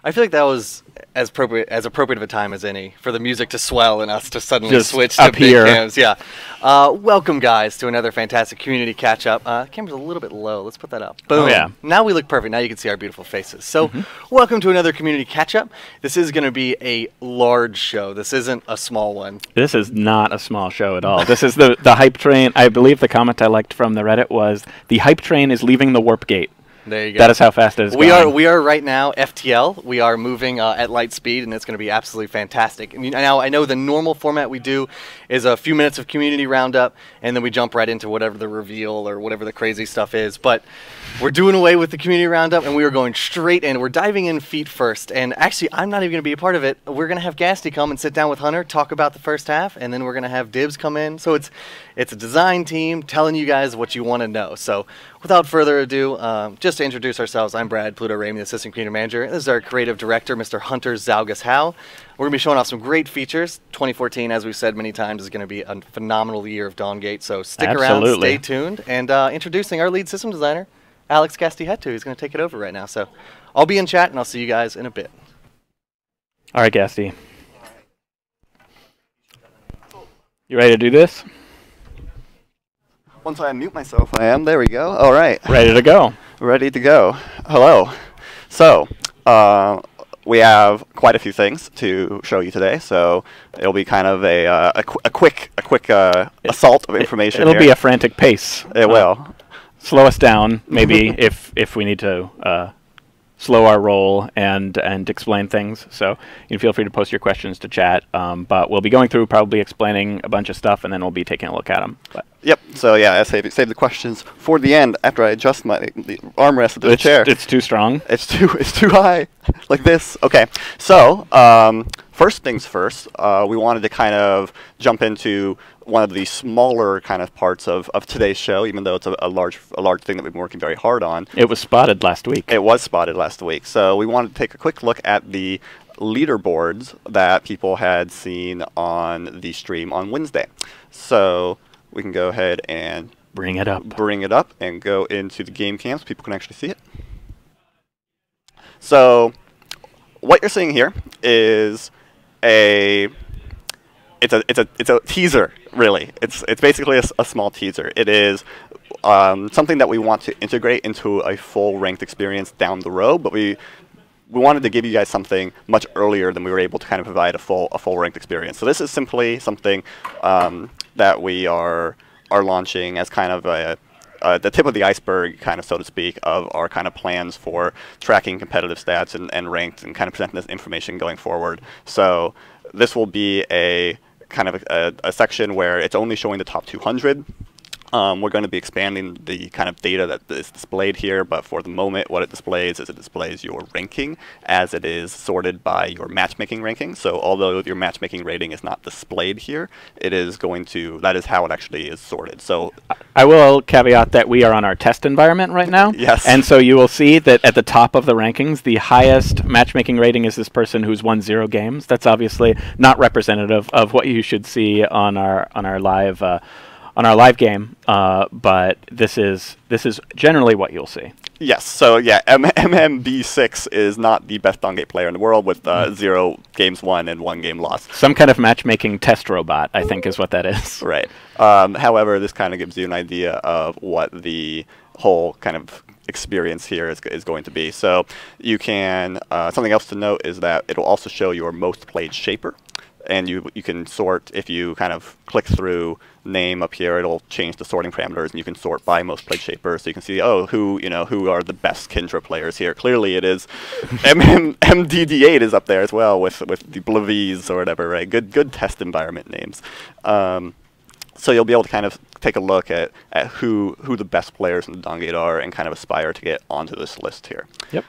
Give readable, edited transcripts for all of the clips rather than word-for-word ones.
I feel like that was as appropriate of a time as any for the music to swell and us to suddenly Just switch to up big here. cams. Yeah. Welcome, guys, to another fantastic community catch-up. Camera's a little bit low. Let's put that up. Boom. Oh, yeah. Now we look perfect. Now you can see our beautiful faces. So, welcome to another community catch-up. This is going to be a large show. This isn't a small one. This is not a small show at all. This is the hype train. I believe the comment I liked from the Reddit was, the hype train is leaving the warp gate. There you go. That is how fast it is going. We are right now FTL. We are moving at light speed, and it's going to be absolutely fantastic. And now I know the normal format we do is a few minutes of community roundup, and then we jump right into whatever the reveal or whatever the crazy stuff is. But we're doing away with the community roundup, and we are going straight in. We're diving in feet first. And actually, I'm not even going to be a part of it. We're going to have Gasty come and sit down with Hunter, talk about the first half, and then we're going to have Dibs come in. So it's a design team telling you guys what you want to know. So without further ado, just to introduce ourselves, I'm Brad Pluto Ramey, the Assistant Community Manager. This is our Creative Director, Mr. Hunter Zalgas Howe. We're going to be showing off some great features. 2014, as we've said many times, is going to be a phenomenal year of Dawngate. So stick around, stay tuned. And introducing our lead system designer, Alex Gastihetu. He's going to take it over right now. So I'll be in chat, and I'll see you guys in a bit. All right, Gasty. You ready to do this? Once I unmute myself, I am. There we go. All right. Ready to go. Ready to go. Hello. So, we have quite a few things to show you today. So it'll be kind of a quick assault of information. It'll here. be a frantic pace. It will. Slow us down, maybe, if we need to slow our roll and explain things. So you can feel free to post your questions to chat. But we'll be going through probably explaining a bunch of stuff, and then we'll be taking a look at them. But yep. So yeah, I save the questions for the end after I adjust the armrest of the chair. It's too strong. It's too high, like this. Okay. So first things first, we wanted to kind of jump into one of the smaller kind of parts of today's show, even though it's a large thing that we've been working very hard on. It was spotted last week. It was spotted last week. So we wanted to take a quick look at the leaderboards that people had seen on the stream on Wednesday. So we can go ahead and bring it up and go into the game cams. People can actually see it. So what you're seeing here is it's a teaser, really. It's basically a small teaser. It is something that we want to integrate into a full ranked experience down the road, but we wanted to give you guys something much earlier than we were able to kind of provide a full ranked experience. So this is simply something that we are launching as kind of the tip of the iceberg, kind of, so to speak, of our kind of plans for tracking competitive stats and ranked and kind of presenting this information going forward. So this will be a kind of a section where it's only showing the top 200. We're going to be expanding the kind of data that is displayed here, but for the moment, what it displays is it displays your ranking as it is sorted by your matchmaking ranking. So although your matchmaking rating is not displayed here, it is going to, that is how it actually is sorted. So I will caveat that we are on our test environment right now. Yes. And so you will see that at the top of the rankings, the highest matchmaking rating is this person who's won 0 games. That's obviously not representative of what you should see on our live game, but this is generally what you'll see. Yes, so yeah, MMB6 is not the best Dawngate player in the world with 0 games won and 1 game lost. Some kind of matchmaking test robot, I think, is what that is. Right. However, this kind of gives you an idea of what the whole kind of experience here is going to be. So you can, something else to note is that it'll also show your most played shaper. And you can sort, if you kind of click through name up here, it'll change the sorting parameters, and you can sort by most played shaper, so you can see, oh, who are the best Kindra players here. Clearly, it is MDD8 is up there as well with the Blavies or whatever, right? Good test environment names. So you'll be able to kind of take a look at who the best players in the Dawngate are and kind of aspire to get onto this list here. Yep.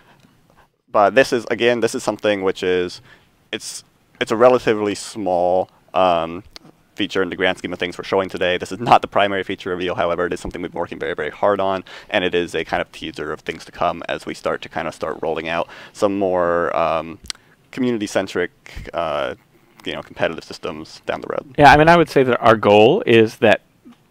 But this is something which is it's a relatively small feature in the grand scheme of things we're showing today. This is not the primary feature reveal, however, it is something we've been working very, very hard on, and it is a kind of teaser of things to come as we start rolling out some more community-centric, competitive systems down the road. Yeah, I mean, I would say that our goal is that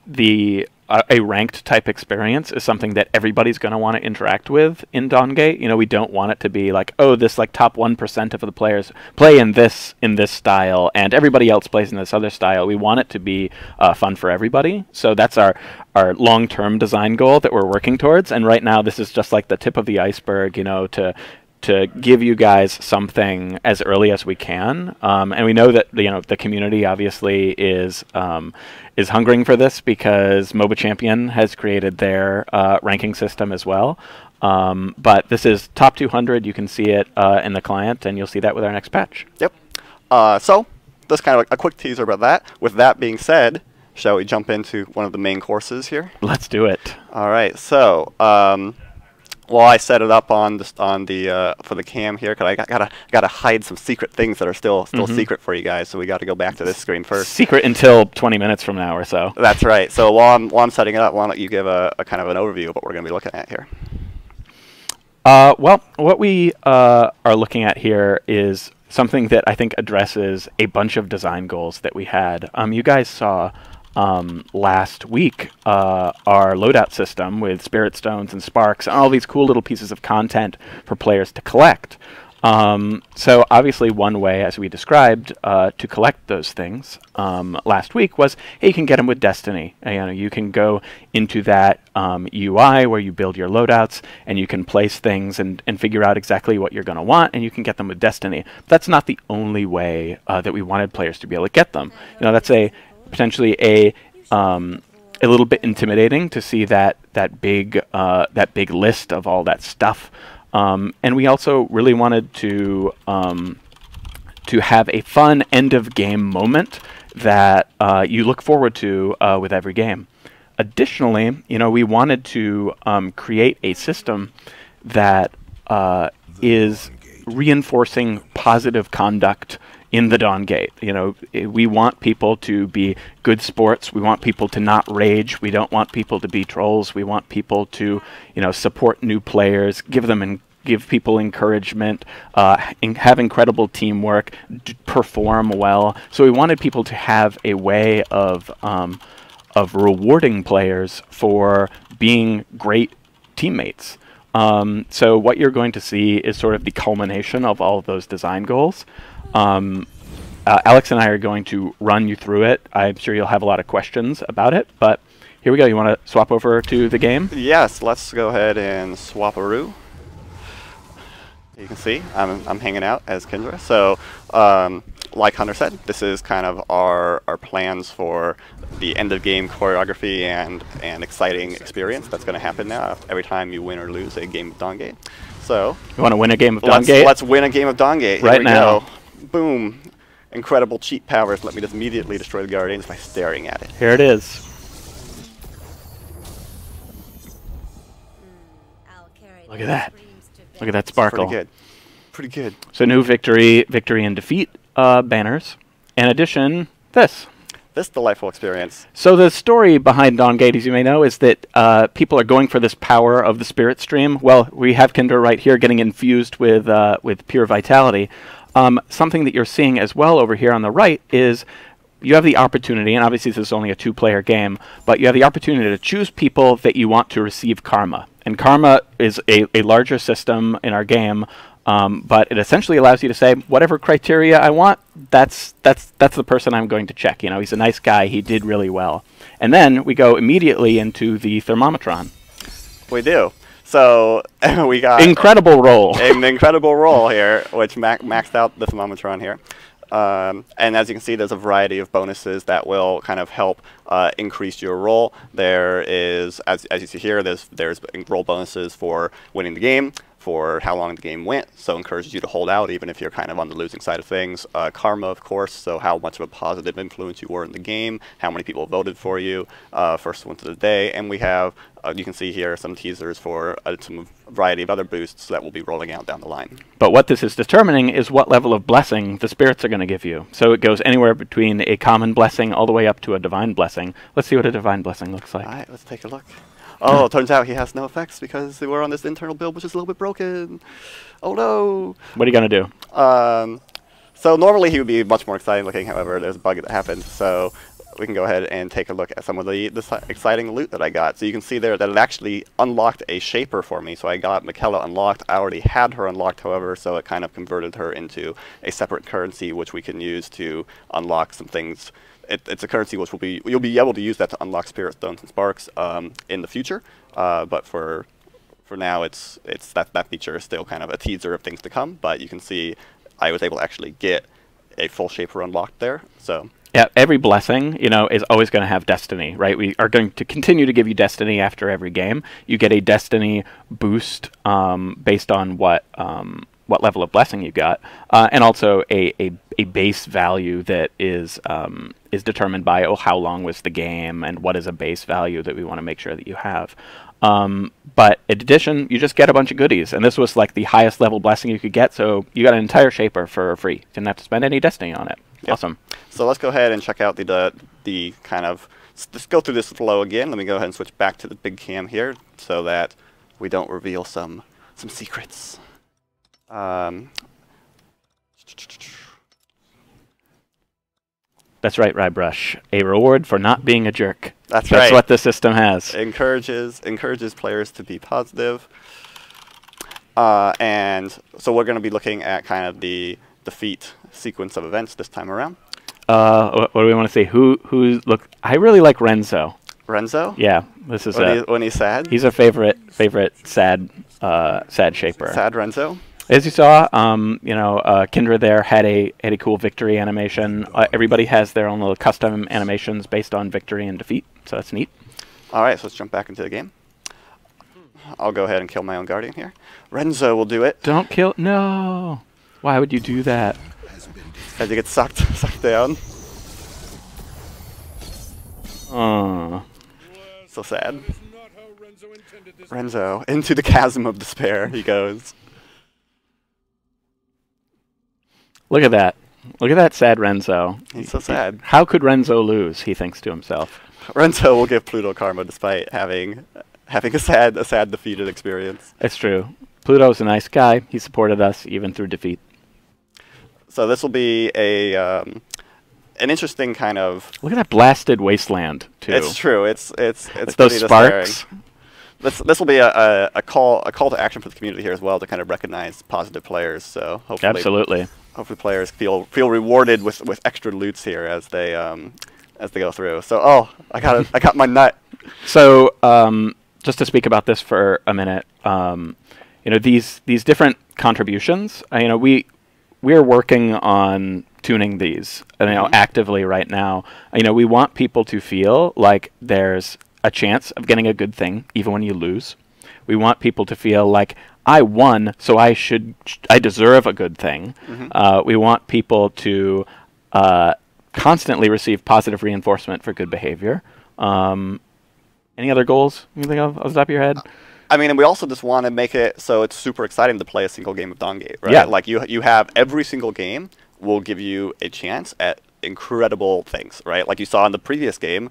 the a ranked type experience is something that everybody's going to want to interact with in Dawngate. We don't want it to be like, oh, this like top 1% of the players play in this style, and everybody else plays in this other style. We want it to be fun for everybody. So that's our long-term design goal that we're working towards. And right now, this is just like the tip of the iceberg, to give you guys something as early as we can, and we know that the community obviously is hungering for this because MOBA Champion has created their ranking system as well. But this is top 200. You can see it in the client, and you'll see that with our next patch. Yep. So that's kind of a quick teaser about that. With that being said, shall we jump into one of the main courses here? Let's do it. All right. So. Well, I set it up on the for the cam here because I gotta hide some secret things that are still secret for you guys. So we got to go back to this screen first. Secret until 20 minutes from now or so. That's right. So while I'm setting it up, why don't you give a kind of an overview of what we're going to be looking at here? Well, what we are looking at here is something that I think addresses a bunch of design goals that we had. You guys saw. Last week, our loadout system with spirit stones and sparks and all these cool little pieces of content for players to collect. So obviously one way, as we described, to collect those things last week was, hey, you can get them with Destiny. You can go into that UI where you build your loadouts and you can place things and figure out exactly what you're going to want, and you can get them with Destiny. But that's not the only way that we wanted players to be able to get them. That's potentially a little bit intimidating to see that big list of all that stuff, and we also really wanted to have a fun end of game moment that you look forward to with every game. Additionally, we wanted to create a system that is reinforcing positive conduct in the Dawngate. We want people to be good sports. We want people to not rage. We don't want people to be trolls. We want people to, support new players, give people encouragement, have incredible teamwork, perform well. So we wanted people to have a way of rewarding players for being great teammates. So what you're going to see is sort of the culmination of all of those design goals. Alex and I are going to run you through it. I'm sure you'll have a lot of questions about it, but here we go. You want to swap over to the game? Yes, let's go ahead and swap-a-roo. You can see I'm hanging out as Kendra. So like Hunter said, this is kind of our plans for the end of game choreography and exciting experience that's going to happen now every time you win or lose a game of Dawngate. So you want to win a game of Dawngate? Let's win a game of Dawngate right now. Go. Boom. Incredible cheat powers. Let me just immediately destroy the Guardians by staring at it. Here it is. Look at that. Look at that sparkle. Pretty good. Pretty good. So new victory and defeat banners. In addition, this delightful experience. So the story behind Dawngate, as you may know, is that people are going for this power of the spirit stream. Well, we have Kendra right here getting infused with pure vitality. Something that you're seeing as well over here on the right is you have the opportunity, and obviously this is only a 2-player game, but you have the opportunity to choose people that you want to receive karma. And karma is a larger system in our game, but it essentially allows you to say, whatever criteria I want, that's the person I'm going to check. He's a nice guy. He did really well. And then we go immediately into the thermometron. We do. So we got incredible roll. An incredible roll here, which maxed out the thermometron here. And as you can see, there's a variety of bonuses that will kind of help increase your roll. There is, as you see here, there's roll bonuses for winning the game, for how long the game went, so encourages you to hold out even if you're kind of on the losing side of things. Karma, of course, so how much of a positive influence you were in the game, how many people voted for you, first one to the day, and we have, you can see here some teasers for some variety of other boosts that will be rolling out down the line. But what this is determining is what level of blessing the spirits are going to give you. So it goes anywhere between a common blessing all the way up to a divine blessing. Let's see what a divine blessing looks like. All right, let's take a look. Oh, it turns out he has no effects because we're on this internal build, which is a little bit broken. Oh no! What are you going to do? So normally he would be much more exciting looking, however, there's a bug that happened. So we can go ahead and take a look at some of the exciting loot that I got. So you can see there that it actually unlocked a shaper for me. So I got Michaela unlocked. I already had her unlocked, however, so it kind of converted her into a separate currency, which we can use to unlock some things. It's a currency which you'll be able to use that to unlock Spirit Stones and Sparks in the future. But for now, it's that feature is still kind of a teaser of things to come. But you can see I was able to actually get a full shaper unlocked there. So. Yeah, every blessing, is always going to have destiny, right? We are going to continue to give you destiny after every game. You get a destiny boost based on what level of blessing you got, and also a base value that is determined by how long was the game and what is a base value that we want to make sure that you have. But in addition, you just get a bunch of goodies, and this was like the highest level blessing you could get, so you got an entire shaper for free. Didn't have to spend any destiny on it. Yep. Awesome. So let's go ahead and check out the kind of, let's go through this flow again. Let me go ahead and switch back to the big cam here so that we don't reveal some secrets. That's right, Rybrush. A reward for not being a jerk. That's right. That's what the system has. Encourages players to be positive. And so we're going to be looking at kind of the defeat sequence of events this time around. What do we want to say? Look, I really like Renzo. Renzo? Yeah, this is when he's sad. He's a favorite sad shaper. Sad Renzo. As you saw, Kindra there had a cool victory animation. Everybody has their own little custom animations based on victory and defeat, so that's neat. All right, so let's jump back into the game. I'll go ahead and kill my own guardian here. Renzo will do it. Don't kill. No. Why would you do that? As you get sucked down. So sad. Renzo, into the chasm of despair he goes. Look at that. Look at that sad Renzo. He's so sad. How could Renzo lose, he thinks to himself. Renzo will give Pluto karma despite having a sad defeated experience. It's true. Pluto's a nice guy. He supported us even through defeat. So this will be an interesting kind of... Look at that blasted wasteland, too. It's true. It's those sparks. This will be a call to action for the community here as well to kind of recognize positive players. So hopefully, absolutely. Hopefully players feel rewarded with extra loots here as they go through. So I got my nut. So just to speak about this for a minute, these different contributions. We're working on tuning these, actively right now. We want people to feel like there's a chance of getting a good thing, even when you lose. We want people to feel like I won, so I deserve a good thing. We want people to constantly receive positive reinforcement for good behavior. Any other goals you think of off the top of your head? And we also just want to make it so it's super exciting to play a single game of Dawngate, right? Yeah. Like you have every single game will give you a chance at incredible things, right? Like you saw in the previous game,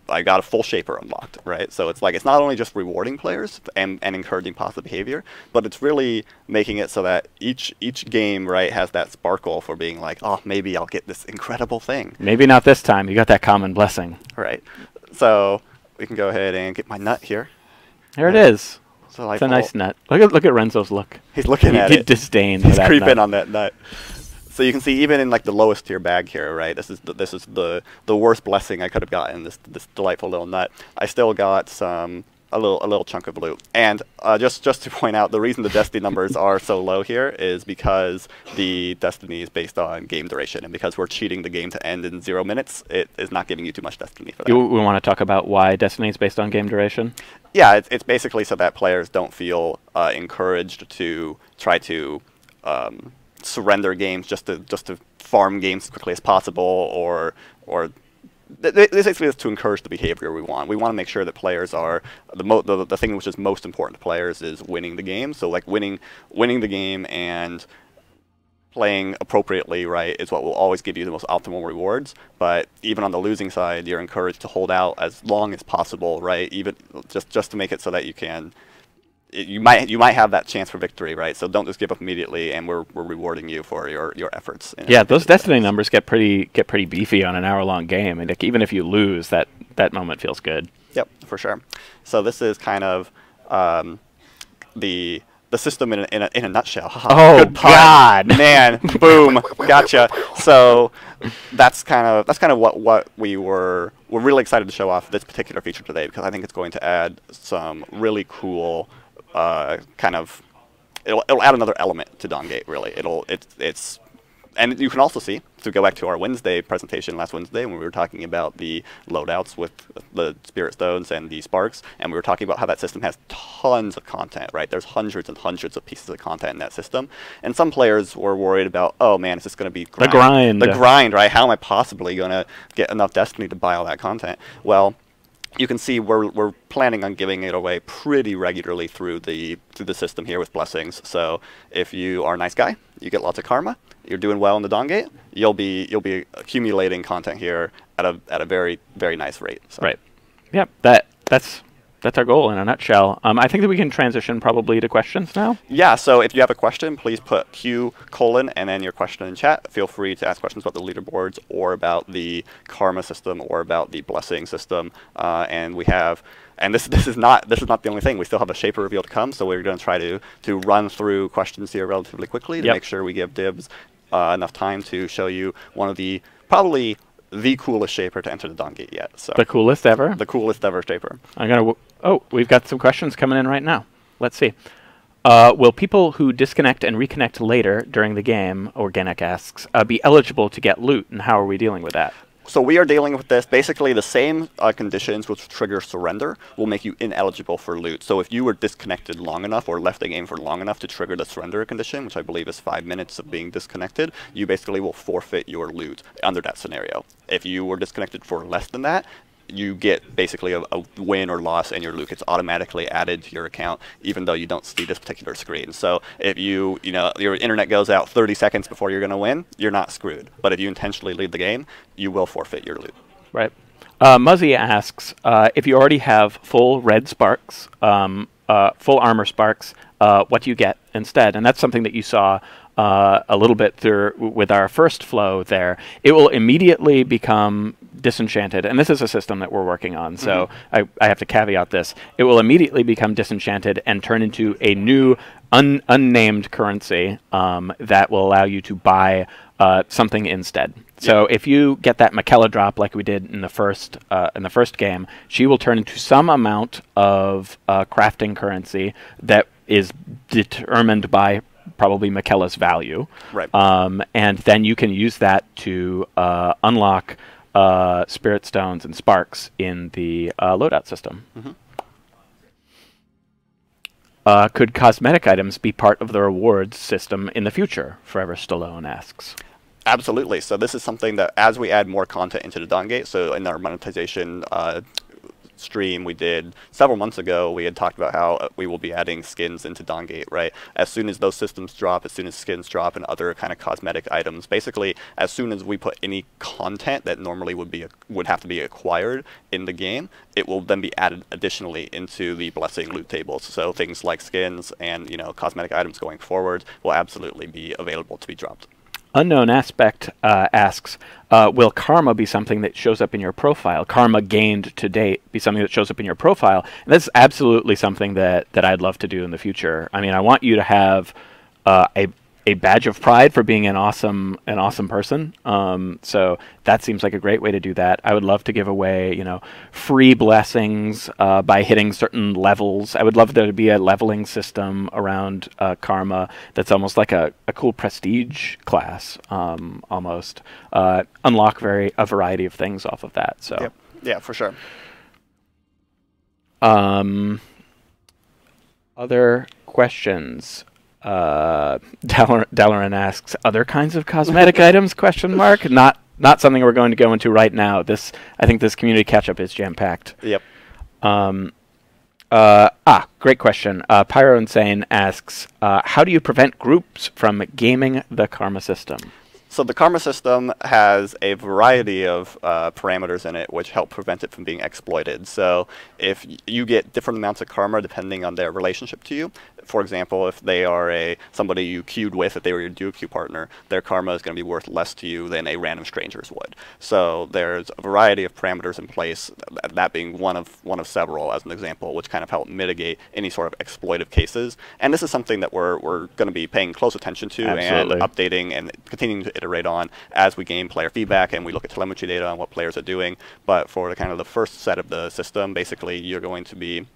I got a full shaper unlocked, right? So it's like it's not only just rewarding players and encouraging positive behavior, but it's really making it so that each game, right, has that sparkle for being like, oh, maybe I'll get this incredible thing. Maybe not this time. You got that common blessing. Right. So we can go ahead and get my nut here. There it is. So it's a nice nut. Look at Renzo's look. He's looking at it. He disdains He's that creeping nut. on that nut. So you can see even in like the lowest tier bag here, right? This is the worst blessing I could have gotten. This delightful little nut. I still got a little chunk of loot. And just to point out, the reason the Destiny numbers are so low here is because the Destiny is based on game duration, and because we're cheating the game to end in 0 minutes, it is not giving you too much Destiny for that. We want to talk about why Destiny is based on game duration? Yeah, it's basically so that players don't feel encouraged to try to surrender games just to farm games as quickly as possible, or this basically is to encourage the behavior we want. We want to make sure that players are the thing which is most important to players is winning the game. So like winning the game and playing appropriately, right, is what will always give you the most optimal rewards. But even on the losing side, you're encouraged to hold out as long as possible, right? Even just to make it so that you can you might have that chance for victory, right? So don't just give up immediately, and we're rewarding you for your efforts. Yeah, those Destiny numbers get pretty beefy on an hour-long game, and like, even if you lose, that moment feels good. Yep, for sure. So this is kind of the system in a nutshell. Oh, good pun. God, man, boom, gotcha. So that's kind of what we're really excited to show off this particular feature today, because I think it's going to add some really cool it'll add another element to Dawn Gate. Really, it's and you can also see, to go back to our Wednesday presentation last Wednesday when we were talking about the loadouts with the Spirit Stones and the Sparks, and we were talking about how that system has tons of content, right? There's hundreds and hundreds of pieces of content in that system, and some players were worried about, oh man, is this going to be grind? The grind, right? How am I possibly going to get enough Destiny to buy all that content? Well, you can see we're planning on giving it away pretty regularly through the system here with blessings. So if you are a nice guy, you get lots of karma. You're doing well in the Dawn Gate, you'll be accumulating content here at a very, very nice rate. So. Right. Yep. That's our goal in a nutshell. I think that we can transition probably to questions now. Yeah. So if you have a question, please put Q : and then your question in chat. Feel free to ask questions about the leaderboards or about the karma system or about the blessing system. And we have. And this is not the only thing. We still have a shaper reveal to come, so we're going to try to run through questions here relatively quickly to make sure we give Dibs enough time to show you one of the probably the coolest shaper to enter the Dawn Gate yet. So the coolest ever. The coolest ever shaper. Oh, we've got some questions coming in right now. Let's see. Will people who disconnect and reconnect later during the game, Organic asks, be eligible to get loot, and how are we dealing with that? So we are dealing with this. Basically, the same conditions which trigger surrender will make you ineligible for loot. So if you were disconnected long enough or left the game for long enough to trigger the surrender condition, which I believe is 5 minutes of being disconnected, you basically will forfeit your loot under that scenario. If you were disconnected for less than that, you get basically a win or loss, and your loot gets automatically added to your account, even though you don't see this particular screen. So if your internet goes out 30 seconds before you're going to win, you're not screwed. But if you intentionally leave the game, you will forfeit your loot. Right. Muzzy asks, if you already have full red sparks, full armor sparks, what do you get instead? And that's something that you saw a little bit through with our first flow there. It will immediately become disenchanted, and this is a system that we're working on, so I have to caveat this. It will immediately become disenchanted and turn into a new unnamed currency that will allow you to buy something instead. So if you get that Michaela drop like we did in the first game, she will turn into some amount of crafting currency that is determined by probably Michaela's value. Right. And then you can use that to unlock Spirit Stones and Sparks in the loadout system. Could cosmetic items be part of the rewards system in the future? Forever Stallone asks. Absolutely. So this is something that as we add more content into the Dawn Gate, so in our monetization stream we did several months ago, we had talked about how we will be adding skins into Dawn Gate, right? As soon as those systems drop, as soon as skins drop and other kind of cosmetic items, basically as soon as we put any content that normally would have to be acquired in the game, it will then be added additionally into the blessing loot tables. So things like skins and cosmetic items going forward will absolutely be available to be dropped. Unknown Aspect asks, will karma be something that shows up in your profile? Karma gained to date be something that shows up in your profile? And that's absolutely something that I'd love to do in the future. I mean, I want you to have a badge of pride for being an awesome person. So that seems like a great way to do that. I would love to give away, free blessings by hitting certain levels. I would love there to be a leveling system around karma that's almost like a cool prestige class, almost. Unlock a variety of things off of that. So yep. Yeah, for sure. Other questions? Dalaran asks, other kinds of cosmetic items? Question mark. Not something we're going to go into right now. I think this community catch-up is jam-packed. Yep. Great question. Pyro Insane asks, how do you prevent groups from gaming the karma system? So the karma system has a variety of parameters in it which help prevent it from being exploited. So if you get different amounts of karma depending on their relationship to you, for example, if they are somebody you queued with, if they were your duo queue partner, their karma is going to be worth less to you than a random stranger's would. So there's a variety of parameters in place, that being one of several as an example, which kind of help mitigate any sort of exploitive cases. And this is something that we're going to be paying close attention to and updating and continuing to iterate on as we gain player feedback and we look at telemetry data on what players are doing. But for the first set of the system, basically you're going to be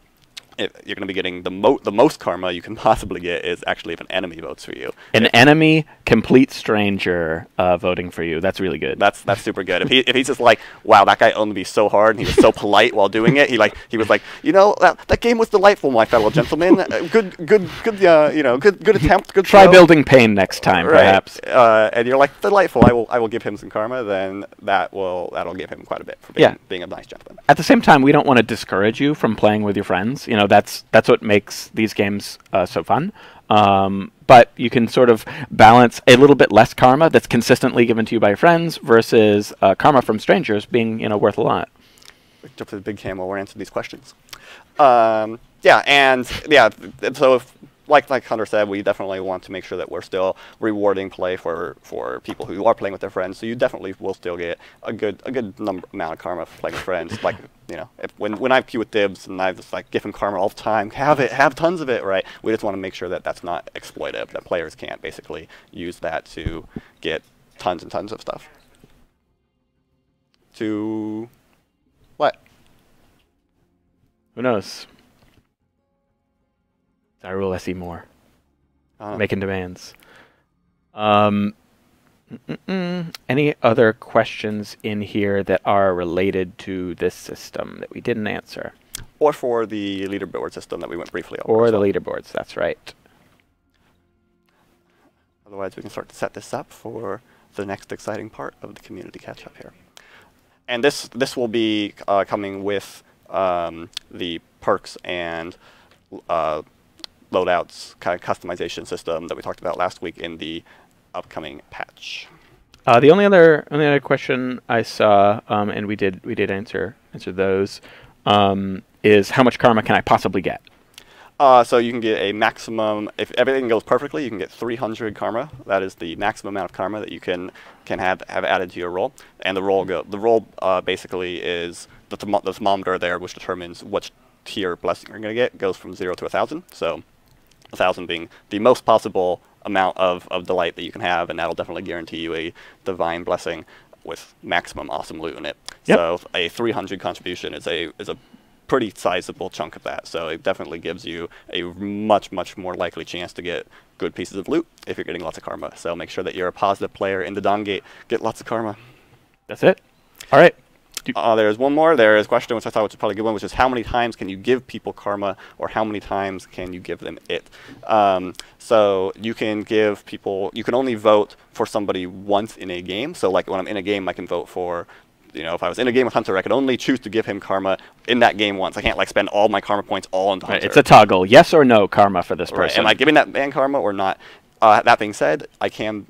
getting the most karma you can possibly get is actually if an enemy votes for you. An enemy, complete stranger voting for you. That's really good. That's super good. If he's just like, wow, that guy owned me so hard and he was so polite while doing it. He was like, you know, that game was delightful, my fellow gentlemen. Good attempt. Good Try throw. building pain next time, perhaps. And you're like, delightful. I will give him some karma. Then that'll give him quite a bit for being a nice gentleman. At the same time, we don't want to discourage you from playing with your friends. You know, that's what makes these games so fun. But you can sort of balance a little bit less karma that's consistently given to you by your friends versus karma from strangers being, worth a lot. Jump to the big camel. We're answering these questions. So if like Hunter said, we definitely want to make sure that we're still rewarding play for people who are playing with their friends. So you definitely will still get a good amount of karma for playing with friends. Like, when I queue with Dibs and I just give him karma all the time, have tons of it, right? We just want to make sure that that's not exploitive, that players can't basically use that to get tons and tons of stuff. To what? Who knows? Hyrule SE more. Making demands. Any other questions in here that are related to this system that we didn't answer? Or for the leaderboard system that we went briefly over. Or the leaderboards, that's right. Otherwise, we can start to set this up for the next exciting part of the community catch-up here. And this will be coming with the perks and loadouts kind of customization system that we talked about last week in the upcoming patch. The only other question I saw, and we did answer those, is how much karma can I possibly get? So you can get a maximum, if everything goes perfectly, you can get 300 karma. That is the maximum amount of karma that you can have added to your roll. And the roll basically is the thermometer there, which determines which tier blessing you're going to get. Goes from 0 to 1,000. So 1,000 being the most possible amount of delight that you can have, and that'll definitely guarantee you a divine blessing with maximum awesome loot in it. Yep. So a 300 contribution is a pretty sizable chunk of that. So it definitely gives you a much more likely chance to get good pieces of loot if you're getting lots of karma. So make sure that you're a positive player in the Dawn Gate. Get lots of karma. That's it. All right. There's one more. There is a question which I thought was probably a good one, which is how many times can you give people karma, or how many times can you give them it? So you can give people, you can only vote for somebody once in a game. So like when I'm in a game, I can vote for, if I was in a game with Hunter, I could only choose to give him karma in that game once. I can't spend all my karma points all into Hunter. Right, it's a toggle. Yes or no karma for this person. Right. Am I giving that man karma or not? That being said, I can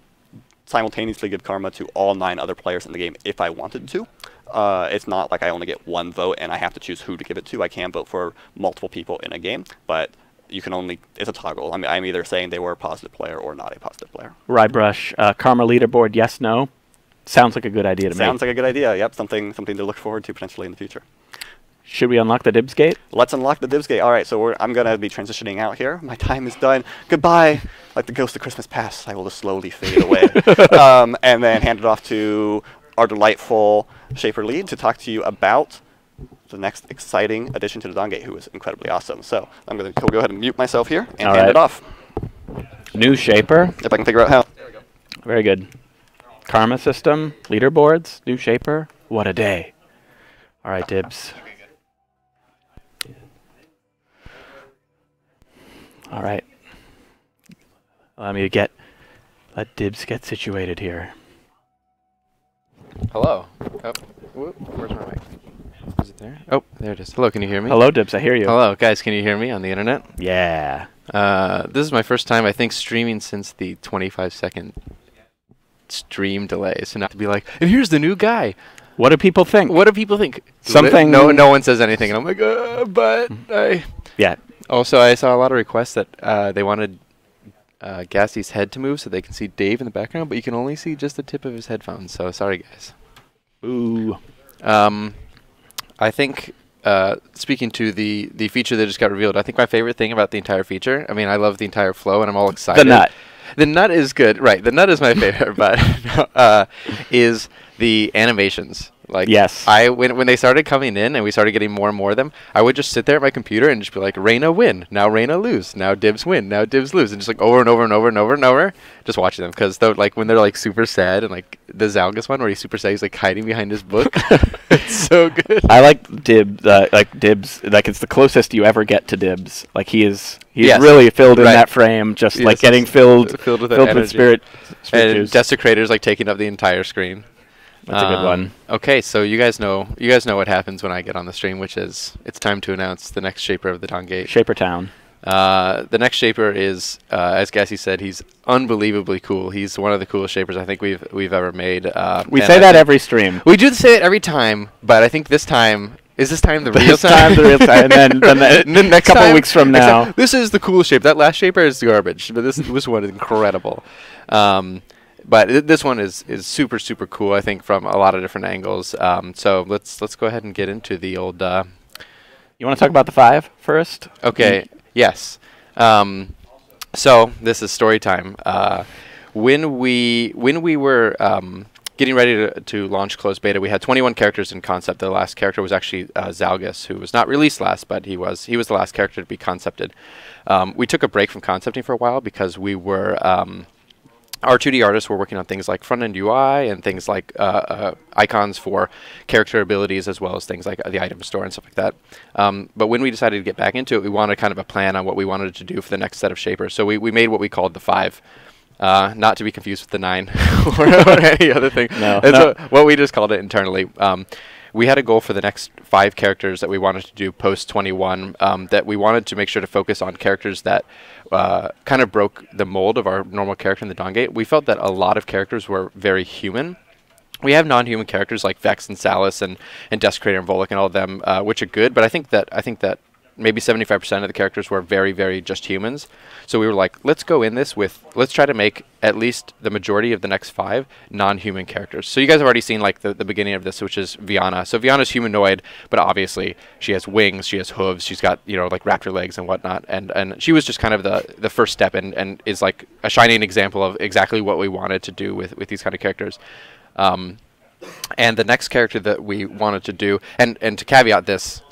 simultaneously give karma to all 9 other players in the game if I wanted to. It's not like I only get one vote and I have to choose who to give it to. I can vote for multiple people in a game, but you can only, it's a toggle. I mean, I'm either saying they were a positive player or not a positive player. Rybrush, karma leaderboard, yes, no? Sounds like a good idea to me. Sounds like a good idea, yep. Something to look forward to potentially in the future. Should we unlock the Dibs Gate? Let's unlock the Dibs Gate. All right, so I'm going to be transitioning out here. My time is done. Goodbye. Like the ghost of Christmas past, I will just slowly fade away. And then hand it off to our delightful Shaper Lead to talk to you about the next exciting addition to the Dawn Gate, who is incredibly awesome. So I'm going to go ahead and mute myself here and hand it off. New Shaper. If I can figure out how. There we go. Very good. Karma system, leaderboards, new Shaper. What a day. All right, Dibs. All right. Let Dibs get situated here. Hello. Oh, whoop, where's my mic? Is it there? Oh, there it is. Hello, can you hear me? Hello, Dibs, I hear you. Hello, guys, can you hear me on the internet? Yeah. This is my first time, I think, streaming since the 25-second stream delays, so not to be like, and here's the new guy. What do people think? What do people think? Something. No one says anything, and I'm like, but I. Yeah. Also, I saw a lot of requests that they wanted Gassy's head to move so they can see Dave in the background, but you can only see just the tip of his headphones. So sorry, guys. Ooh. I think. Speaking to the feature that just got revealed, I think my favorite thing about the entire feature, I mean, I love the entire flow, and I'm all excited. The nut. The nut is good, right? The nut is my favorite, but is the animations. Like, yes. When they started coming in and we started getting more and more of them, I would just sit there at my computer and just be like, Reyna win, now Reyna lose, now Dibs win, now Dibs lose, and just like over and over and over and over and over, just watching them. Because like when they're like super sad, and like the Zalgus one where he's super sad, he's like hiding behind his book. It's so good. I like Dibs. Like it's the closest you ever get to Dibs. Like he's Yes. really filled in Right. that frame, just Yes, like getting filled with with spirit and juice. Desecrator's like taking up the entire screen. That's a good one. Okay, so you guys know what happens when I get on the stream, which is it's time to announce the next shaper of the Dongate. Shaper Town. The next shaper is, as Gassy said, he's unbelievably cool. He's one of the coolest shapers I think we've ever made. We say that every stream. We do say it every time, but I think this time is the real time. The real time, and then next couple time, weeks from now. this is the coolest shape. That last shaper is garbage, but this one is incredible. But this one is super cool. I think from a lot of different angles. So let's go ahead and get into the old. You want to talk about the 5 first? Okay. Yes. So this is story time. When we were getting ready to launch closed beta, we had 21 characters in concept. The last character was actually Zalgus, who was not released last, but he was the last character to be concepted. We took a break from concepting for a while because we were. Our 2D artists were working on things like front-end UI and things like icons for character abilities, as well as things like the item store and stuff like that. But when we decided to get back into it, we wanted kind of a plan on what we wanted to do for the next set of shapers. So we made what we called the 5. Not to be confused with the 9 or any other thing. No. That's what we just called it internally. We had a goal for the next 5 characters that we wanted to do post 21, that we wanted to make sure to focus on characters that kind of broke the mold of our normal character in the Dongate. We felt that a lot of characters were very human. We have non-human characters like Vex and Salus and Desecrator and Volek and all of them, which are good, but I think that maybe 75% of the characters were very just humans. So we were like, let's go in this with, let's try to make at least the majority of the next 5 non-human characters. So you guys have already seen like the beginning of this, which is Viana. So Viana's humanoid, but obviously she has wings, she has hooves, she's got, like raptor legs and whatnot. And she was just kind of the first step and is like a shining example of exactly what we wanted to do with these kind of characters. And the next character that we wanted to do, and to caveat this,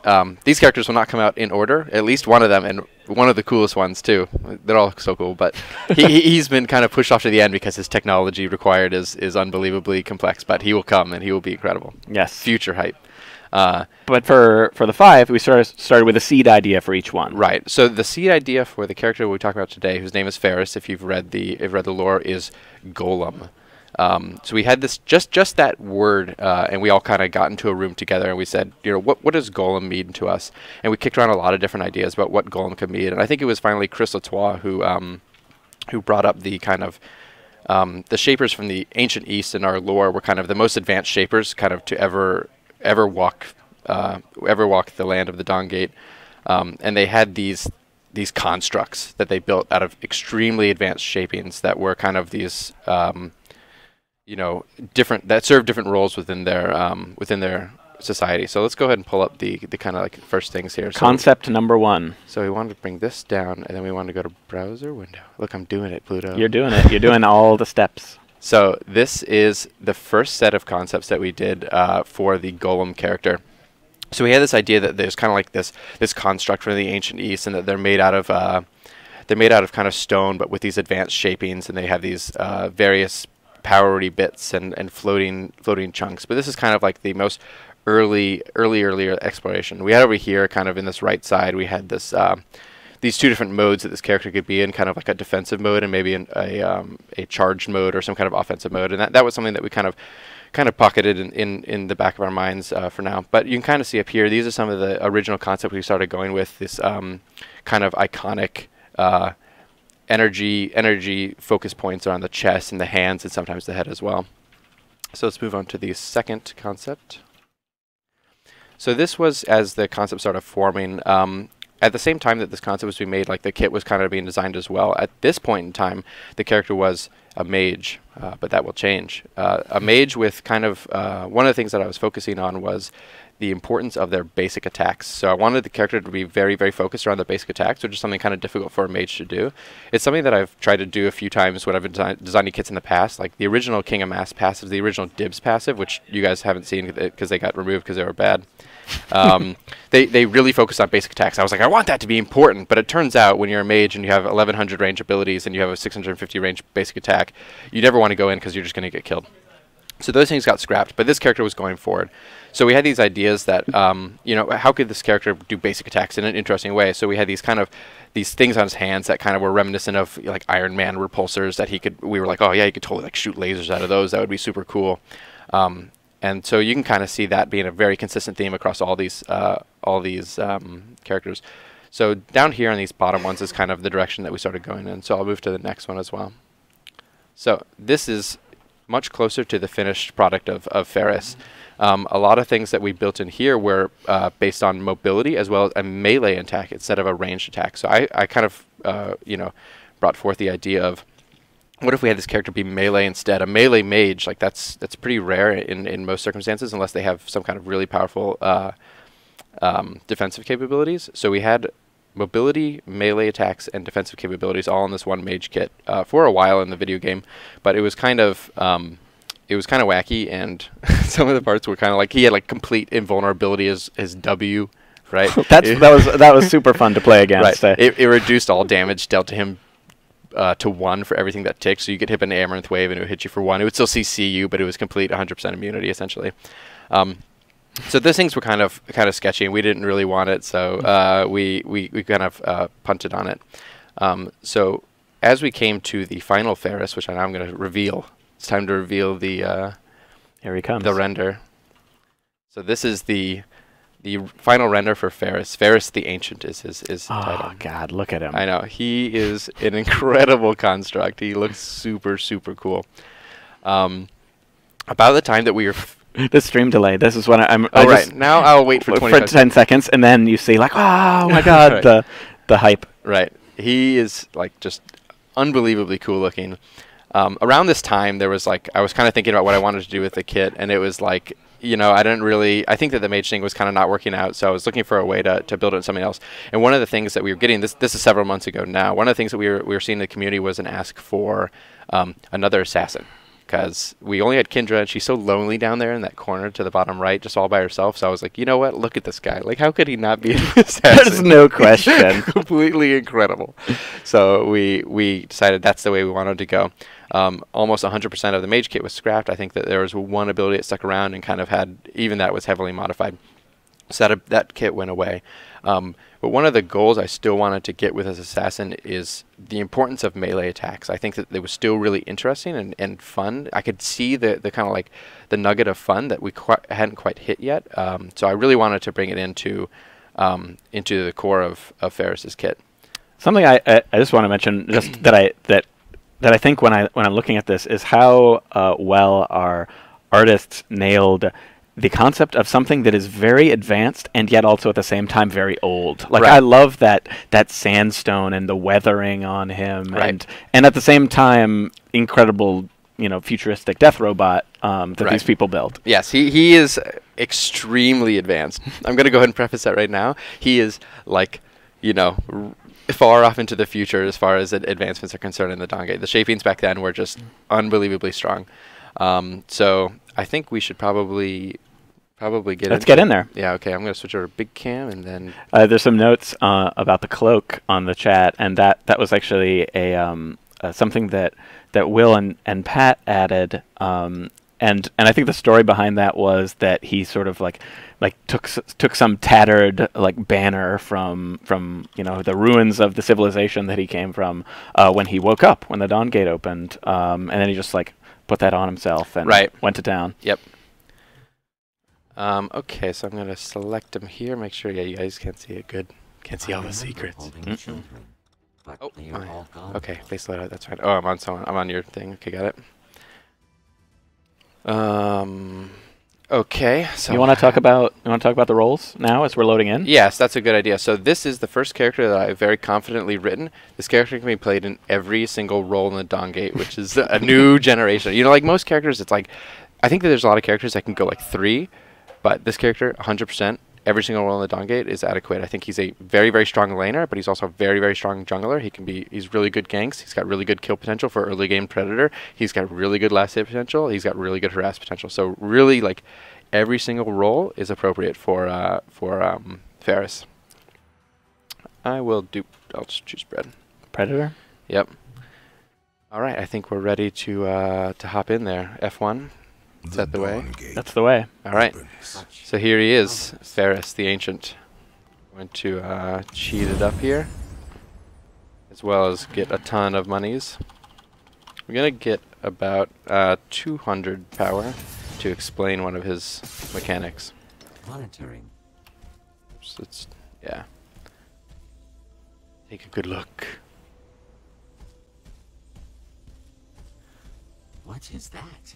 these characters will not come out in order, at least one of them, and one of the coolest ones too. They're all so cool, but he's been kind of pushed off to the end because his technology required is unbelievably complex, but he will come and he will be incredible. Yes. Future hype. But for the 5, we started with a seed idea for each one. Right. So the seed idea for the character we talk about today, whose name is Faris, if you've read the lore, is Golem. So we had this just that word, and we all kind of got into a room together, and we said, what does Golem mean to us? And we kicked around a lot of different ideas about what Golem could mean. And I think it was finally Chris Latois who brought up the kind of the shapers from the ancient East in our lore were kind of the most advanced shapers, kind of to ever walk the land of the Dongate, and they had these constructs that they built out of extremely advanced shapings that were kind of these. Different that serve different roles within their society. So let's go ahead and pull up the kind of like first things here. Concept number 1. So we wanted to bring this down, and then we wanted to go to browser window. Look, I'm doing it, Pluto. You're doing it. You're doing all the steps. So this is the first set of concepts that we did for the Golem character. So we had this idea that there's kind of like this construct from the ancient East, and that they're made out of kind of stone, but with these advanced shapings, and they have these various powery bits and floating chunks. But this is kind of like the most earlier exploration. We had over here, kind of in this right side, we had this these 2 different modes that this character could be in, kind of like a defensive mode and maybe a charged mode or some kind of offensive mode. And that was something that we kind of pocketed in the back of our minds for now. But you can kind of see up here, these are some of the original concepts we started going with. This kind of iconic energy focus points are on the chest and the hands and sometimes the head as well. So let's move on to the second concept. So this was as the concept started forming. At the same time that this concept was being made, like the kit was kind of being designed as well. At this point in time, the character was a mage, but that will change. A mage with kind of one of the things that I was focusing on was the importance of their basic attacks. So I wanted the character to be very, very focused around the basic attacks, which is something kind of difficult for a mage to do. It's something that I've tried to do a few times when I've been designing kits in the past. Like the original King of Mass passive, the original Dibs passive, which you guys haven't seen because they got removed because they were bad. They really focused on basic attacks. I was like, I want that to be important, but it turns out when you're a mage and you have 1100 range abilities and you have a 650 range basic attack, you never want to go in because you're just going to get killed. So those things got scrapped, but this character was going forward. So we had these ideas that, you know, how could this character do basic attacks in an interesting way? So we had these kind of these things on his hands that kind of were reminiscent of like Iron Man repulsors that he could. We were like, oh yeah, he could totally like shoot lasers out of those. That would be super cool. And so you can kind of see that being a very consistent theme across all these characters. So down here on these bottom ones is kind of the direction that we started going in. So I'll move to the next one as well. So this is much closer to the finished product of Faris. A lot of things that we built in here were based on mobility as well as a melee attack instead of a ranged attack. So I kind of, you know, brought forth the idea of what if we had this character be melee instead? A melee mage, like that's pretty rare in most circumstances unless they have some kind of really powerful defensive capabilities. So we had mobility, melee attacks, and defensive capabilities all in this one mage kit for a while in the video game, but it was kind of wacky, and some of the parts were kind of like he had like complete invulnerability as W, right? that was super fun to play against. Right. It reduced all damage dealt to him to 1 for everything that ticked. So you could hit an Amaranth Wave and it would hit you for 1. It would still CC you, but it was complete 100% immunity essentially. So those things were kind of sketchy, and we didn't really want it, so we kind of punted on it. So as we came to the final Faris, which I'm going to reveal, it's time to reveal the here he comes. The render. So this is the final render for Faris. Faris the Ancient is his title. Oh God, look at him! I know, he is an incredible construct. He looks super, super cool. About the time that we were the stream delay. This is when I'm. Oh, right. Now I'll wait for 10 seconds, and then you see like, oh my God, right. the hype. Right. He is like just unbelievably cool looking. Around this time, there was like I was kind of thinking about what I wanted to do with the kit, and it was like, you know, I think that the mage thing was kind of not working out, so I was looking for a way to build it in something else. And one of the things that we were getting, this is several months ago now, one of the things that we were seeing in the community was an ask for another assassin. Because we only had Kendra, and she's so lonely down there in that corner to the bottom right, just all by herself. So I was like, you know what? Look at this guy. Like, how could he not be an assassin? There's no question. Completely incredible. So we decided that's the way we wanted to go. Almost 100% of the mage kit was scrapped. I think that there was one ability that stuck around and kind of had, even that was heavily modified. So that kit went away. But one of the goals I still wanted to get with this assassin is the importance of melee attacks. I think that it was still really interesting and fun. I could see the kind of like the nugget of fun that we hadn't quite hit yet. So I really wanted to bring it into the core of Faris's kit. Something I just want to mention, just that I think when I'm looking at this is how well our artists nailed the concept of something that is very advanced and yet also at the same time very old. Like right. I love that sandstone and the weathering on him, right. and at the same time incredible, you know, futuristic death robot that right. these people built. Yes, he is extremely advanced. I'm going to go ahead and preface that right now. He is like, you know, far off into the future as far as advancements are concerned in the Dongate. The shapings back then were just unbelievably strong. So I think we should probably Let's get in there. Yeah, okay. I'm going to switch over to big cam and then there's some notes about the cloak on the chat, and that was actually a something that Will and Pat added, and I think the story behind that was that he sort of like took some tattered like banner from you know the ruins of the civilization that he came from when he woke up when the Dawn Gate opened, and then he just like put that on himself and right. went to town. Yep. Okay, so I'm going to select him here, make sure you guys can't see it good. Can't see all the secrets. but Oh, they are all gone. okay, face loadout. That's fine. Oh, I'm on your thing. Okay, got it. Okay. So You want to talk about the roles now as we're loading in? Yes, that's a good idea. So this is the first character that I've very confidently written. This character can be played in every single role in the Dawn Gate, which is a new generation. You know, like most characters, it's like, I think that there's a lot of characters that can go like 3, but this character, 100%, every single role in the Dawn Gate is adequate. I think he's a very, very strong laner, but he's also a very, very strong jungler. He's really good ganks. He's got really good kill potential for early game Predator. He's got really good last hit potential. He's got really good harass potential. So really, like, every single role is appropriate for Faris. I'll just choose Bread. Predator? Yep. All right, I think we're ready to hop in there. F1. Is that the way? That's the way. All right. So here he is, Faris the Ancient. Going to cheat it up here, as well as get a ton of monies. We're going to get about 200 power to explain one of his mechanics. Monitoring. So yeah. Take a good look. What is that?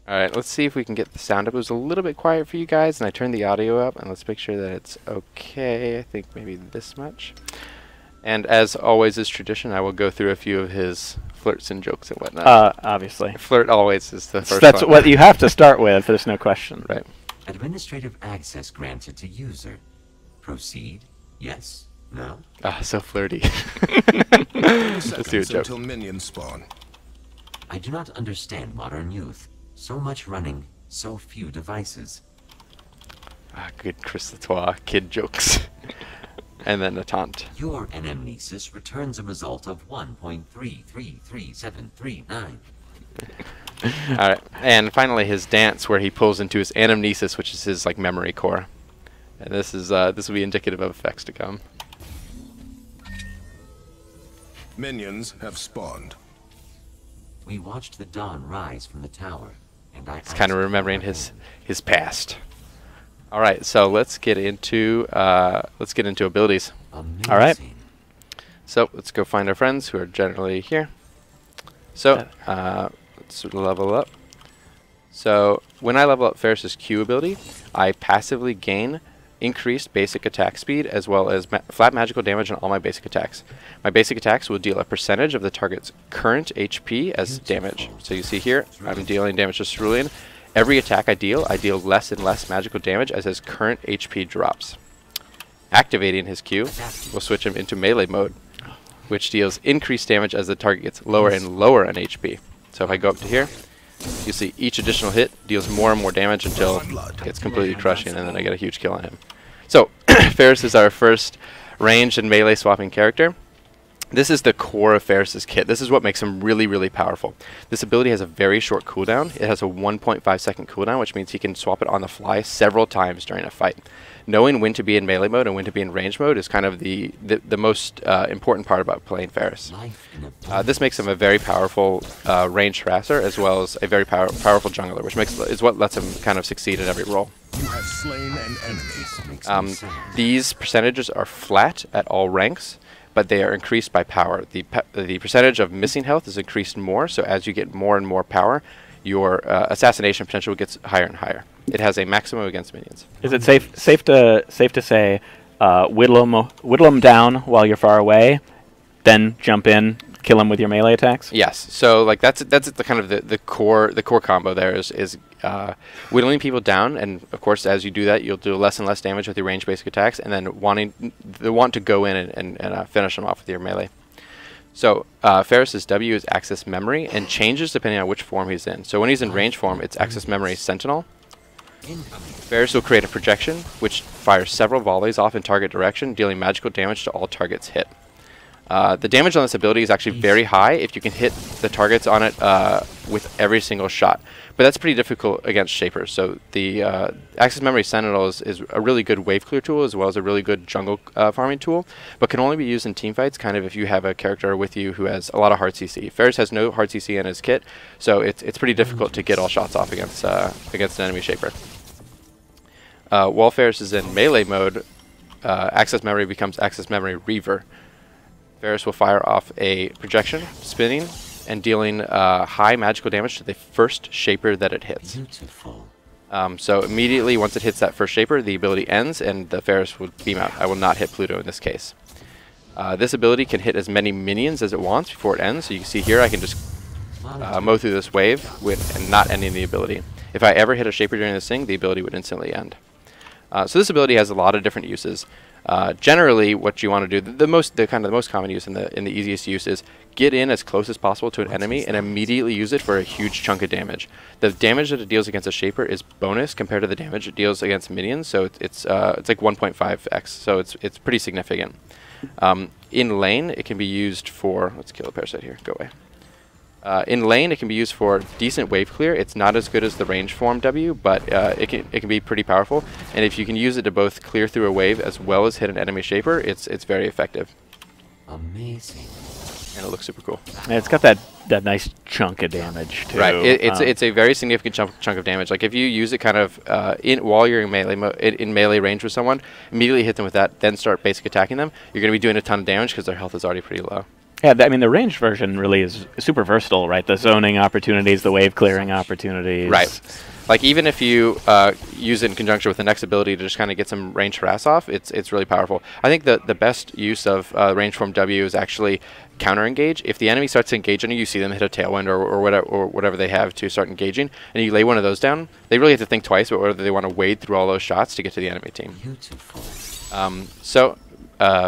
Alright, let's see if we can get the sound up. It was a little bit quiet for you guys, and I turned the audio up, and let's make sure that it's okay. I think maybe this much. And as always is tradition, I will go through a few of his flirts and jokes and whatnot. Obviously. Flirt always is the first That's one. what you have to start with, there's no question. Right. Administrative access granted to user. Proceed. Yes. No. Ah, so flirty. Let's Let's do a joke. until minions spawn. I do not understand modern youth. So much running, so few devices. Ah, good Chris Latois kid jokes. And then a taunt. Your anamnesis returns a result of 1.333739. Alright, and finally his dance, where he pulls into his anamnesis, which is his like memory core. And this will be indicative of effects to come. Minions have spawned. We watched the dawn rise from the tower, and I It's kind of remembering his past. All right, so let's get into abilities. All right. So let's go find our friends who are generally here. So let's level up. So when I level up Faris' Q ability, I passively gain increased basic attack speed as well as flat magical damage on all my basic attacks. My basic attacks will deal a percentage of the target's current HP as damage. So you see here, I'm dealing damage to Cerulean. Every attack I deal less and less magical damage as his current HP drops. Activating his Q will switch him into melee mode, which deals increased damage as the target gets lower and lower on HP. So if I go up to here, you see each additional hit deals more and more damage until it gets completely crushing, and then I get a huge kill on him. So Faris is our first ranged and melee swapping character. This is the core of Faris' kit. This is what makes him really, really powerful. This ability has a very short cooldown. It has a 1.5 second cooldown, which means he can swap it on the fly several times during a fight. Knowing when to be in melee mode and when to be in range mode is kind of the most important part about playing Faris. This makes him a very powerful ranged harasser as well as a very powerful jungler, which is what lets him kind of succeed in every role. You have slain an enemy. These percentages are flat at all ranks, but they are increased by power. The percentage of missing health is increased more, so as you get more and more power, your assassination potential gets higher and higher. It has a maximum against minions. Is it safe to say whittle him down while you're far away, then jump in, kill him with your melee attacks? Yes. So like that's the kind of the core combo there is whittling people down, and of course as you do that you'll do less and less damage with your ranged basic attacks, and then want to go in and finish them off with your melee. So Faris' W is Access Memory and changes depending on which form he's in. So when he's in range form, it's Access Memory Sentinel. Faris will create a projection which fires several volleys off in target direction, dealing magical damage to all targets hit. The damage on this ability is actually very high if you can hit the targets on it with every single shot. But that's pretty difficult against Shapers. So the Access Memory Sentinel is a really good wave clear tool as well as a really good jungle farming tool, but can only be used in teamfights kind of if you have a character with you who has a lot of hard CC. Faris has no hard CC in his kit, so it's pretty difficult to get all shots off against an enemy Shaper. While Faris is in melee mode, Access Memory becomes Access Memory Reaver. Faris will fire off a projection, spinning, and dealing high magical damage to the first shaper that it hits. Beautiful. So immediately, once it hits that first shaper, the ability ends, and the Faris will beam out. I will not hit Pluto in this case. This ability can hit as many minions as it wants before it ends. So you can see here, I can just mow through this wave and not ending the ability. If I ever hit a shaper during this thing, the ability would instantly end. So this ability has a lot of different uses. Generally, what you want to do, the most common use and the easiest use is get in as close as possible to an enemy and immediately use it for a huge chunk of damage. The damage that it deals against a shaper is bonus compared to the damage it deals against minions, so it's like 1.5x, so it's pretty significant. In lane, it can be used for, let's kill a parasite here, go away. In lane, it can be used for decent wave clear. It's not as good as the range form W, but it can be pretty powerful. And if you can use it to both clear through a wave as well as hit an enemy shaper, it's very effective. Amazing. And it looks super cool. And it's got that nice chunk of damage too. Right. It's a very significant chunk of damage. Like if you use it kind of while you're in melee range with someone, immediately hit them with that, then start basic attacking them. You're going to be doing a ton of damage because their health is already pretty low. Yeah, I mean, the ranged version really is super versatile, right? The zoning opportunities, the wave clearing opportunities. Right. Like even if you use it in conjunction with the next ability to just kind of get some range harass off, it's really powerful. I think the best use of range form W is actually counter engage. If the enemy starts to engage on you, you see them hit a tailwind or whatever they have to start engaging, and you lay one of those down, they really have to think twice about whether they want to wade through all those shots to get to the enemy team. Beautiful.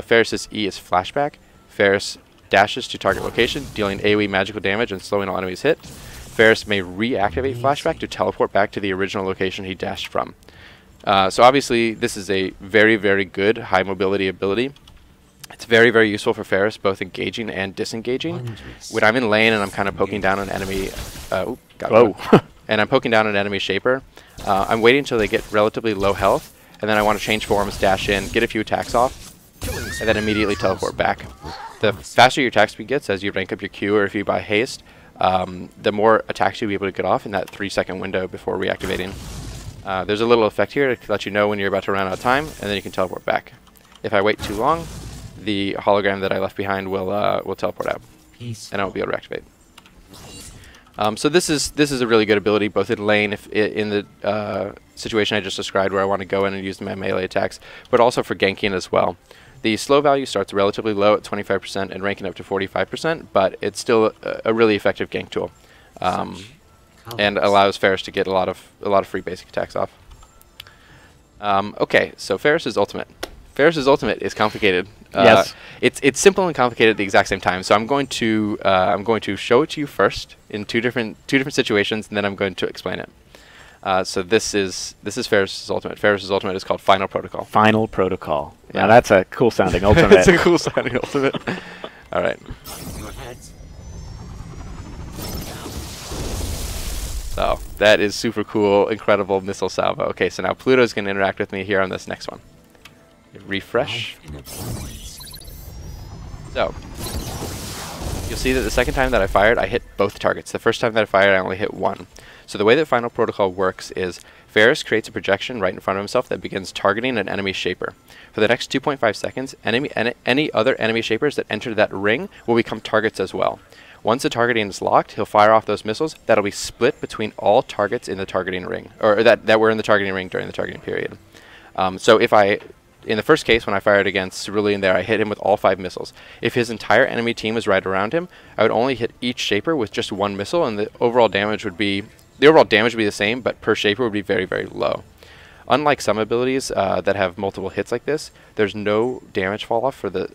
Faris's E is flashback. Faris dashes to target location, dealing AoE magical damage and slowing all enemies hit. Faris may reactivate flashback to teleport back to the original location he dashed from. So obviously this is a very, very good high mobility ability. It's very, very useful for Faris, both engaging and disengaging. Wondrous. When I'm in lane and I'm kind of poking down an enemy, and I'm poking down an enemy shaper, I'm waiting until they get relatively low health, and then I want to change forms, dash in, get a few attacks off, and then immediately teleport back. The faster your attack speed gets as you rank up your Q or if you buy haste, the more attacks you'll be able to get off in that 3-second window before reactivating. There's a little effect here to let you know when you're about to run out of time, and then you can teleport back. If I wait too long, the hologram that I left behind will teleport out, and I won't be able to reactivate. So this is a really good ability, both in lane, in the situation I just described where I want to go in and use my melee attacks, but also for ganking as well. The slow value starts relatively low at 25% and ranking up to 45%, but it's still a really effective gank tool, and allows Faris to get a lot of free basic attacks off. Okay, so Faris's ultimate. Faris's ultimate is complicated. Yes. It's simple and complicated at the exact same time. So I'm going to show it to you first in two different situations, and then I'm going to explain it. So this is Faris's ultimate. Faris's ultimate is called Final Protocol. Final Protocol. Yeah. Now that's a cool sounding ultimate. It's a cool sounding ultimate. All right. Your heads. So that is super cool, incredible missile salvo. Okay, so now Pluto's going to interact with me here on this next one. Refresh. Life in abundance. So you'll see that the second time that I fired, I hit both targets. The first time that I fired, I only hit one. So the way that Final Protocol works is Faris creates a projection right in front of himself that begins targeting an enemy shaper. For the next 2.5 seconds, any other enemy shapers that enter that ring will become targets as well. Once the targeting is locked, he'll fire off those missiles that'll be split between all targets in the targeting ring, or that were in the targeting ring during the targeting period. So if in the first case, when I fired against Cerulean there, I hit him with all 5 missiles. If his entire enemy team was right around him, I would only hit each shaper with just 1 missile, and the overall damage would be the same, but per shaper would be very, very low. Unlike some abilities that have multiple hits like this, there's no damage fall off for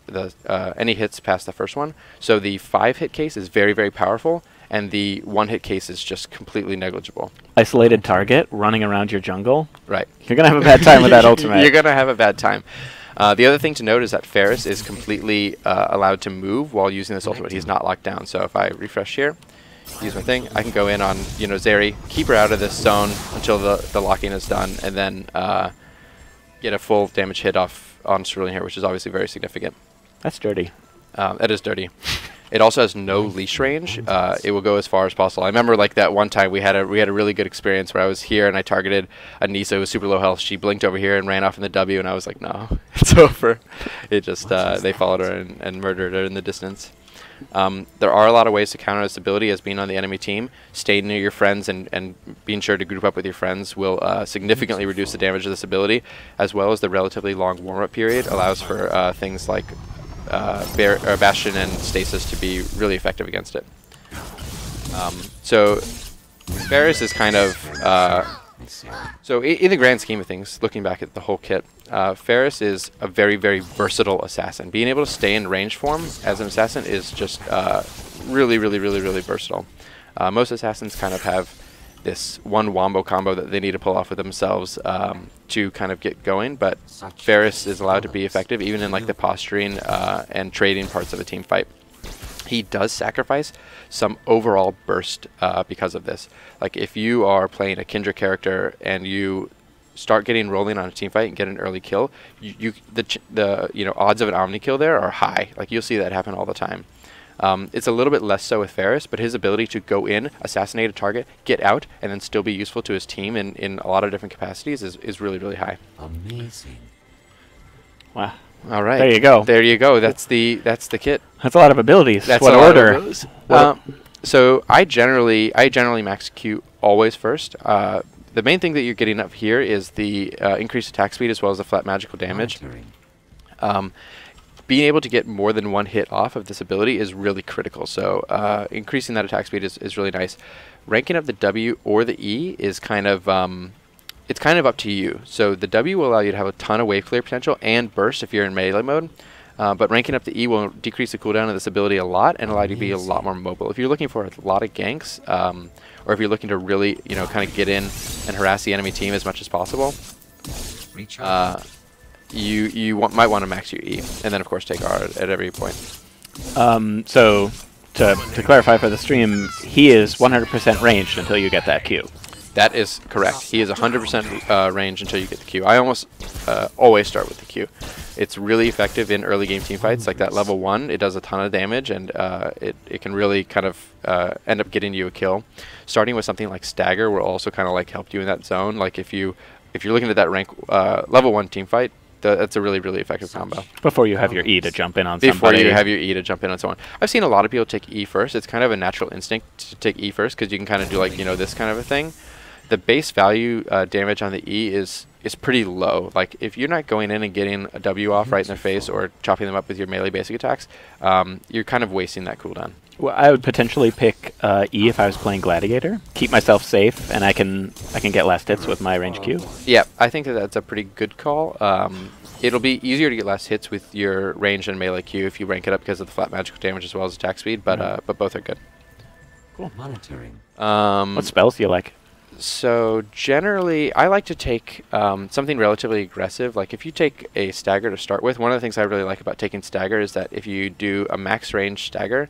any hits past the first one. So the 5-hit case is very, very powerful, and the 1-hit case is just completely negligible. Isolated target running around your jungle. Right. You're gonna have a bad time with that ultimate. You're gonna have a bad time. The other thing to note is that Faris is completely allowed to move while using this ultimate. He's not locked down. So if I refresh here, use my thing, I can go in on Zeri, keep her out of this zone until the locking is done, and then get a full damage hit off on Cerulean here, which is obviously very significant. That's dirty. That is dirty. It also has no leash range. It will go as far as possible. I remember like that one time we had a really good experience where I was here and I targeted a Nisa who was super low health. She blinked over here and ran off in the W, and I was like, no, it's over. It just they followed her and murdered her in the distance. There are a lot of ways to counter this ability as being on the enemy team. Staying near your friends and being sure to group up with your friends will significantly reduce the damage of this ability, as well as the relatively long warm-up period allows for things like Bastion and Stasis to be really effective against it. So Faris is kind of... so in the grand scheme of things, looking back at the whole kit, Faris is a very, very versatile assassin. Being able to stay in range form as an assassin is just really, really, really, really versatile. Most assassins kind of have this one wombo combo that they need to pull off with themselves to kind of get going, but Faris is allowed to be effective even in like the posturing and trading parts of a team fight. He does sacrifice some overall burst because of this. Like if you are playing a Kindred character and you start getting rolling on a team fight and get an early kill, the odds of an omni kill there are high. Like you'll see that happen all the time. It's a little bit less so with Faris, but his ability to go in, assassinate a target, get out, and then still be useful to his team in a lot of different capacities is really, really high. Amazing. Wow. All right. There you go. There you go. That's the kit. That's a lot of abilities. That's what a lot order? of those. So I generally max Q always first. The main thing that you're getting up here is the increased attack speed as well as the flat magical damage. Being able to get more than one hit off of this ability is really critical. So increasing that attack speed is really nice. Ranking up the W or the E is kind of it's kind of up to you. So the W will allow you to have a ton of wave clear potential and burst if you're in melee mode. But ranking up the E will decrease the cooldown of this ability a lot and allow you to be a lot more mobile. If you're looking for a lot of ganks, or if you're looking to really, kind of get in and harass the enemy team as much as possible, you might want to max your E, and then of course take R at every point. So to clarify for the stream, he is 100% ranged until you get that Q. That is correct. He is 100% range until you get the Q. I almost always start with the Q. It's really effective in early game team fights. Like that level 1, it does a ton of damage, and it can really kind of end up getting you a kill. Starting with something like Stagger will also kind of like help you in that zone. Like if you're looking at that rank level 1 team fight, that's a really, really effective combo. Before you have your E to jump in on somebody. Before you have your E to jump in on someone. I've seen a lot of people take E first. It's kind of a natural instinct to take E first because you can kind of do like, this kind of a thing. The base value damage on the E is pretty low. Like if you're not going in and getting a W off right in their face or chopping them up with your melee basic attacks, you're kind of wasting that cooldown. Well, I would potentially pick E if I was playing Gladiator. Keep myself safe, and I can get last hits with my range Q. Yeah, I think that's a pretty good call. It'll be easier to get last hits with your range and melee Q if you rank it up because of the flat magical damage as well as attack speed, but both are good. Cool. Monitoring. What spells do you like? So generally, I like to take something relatively aggressive. Like if you take a Stagger to start with, one of the things I really like about taking Stagger is that if you do a max range Stagger,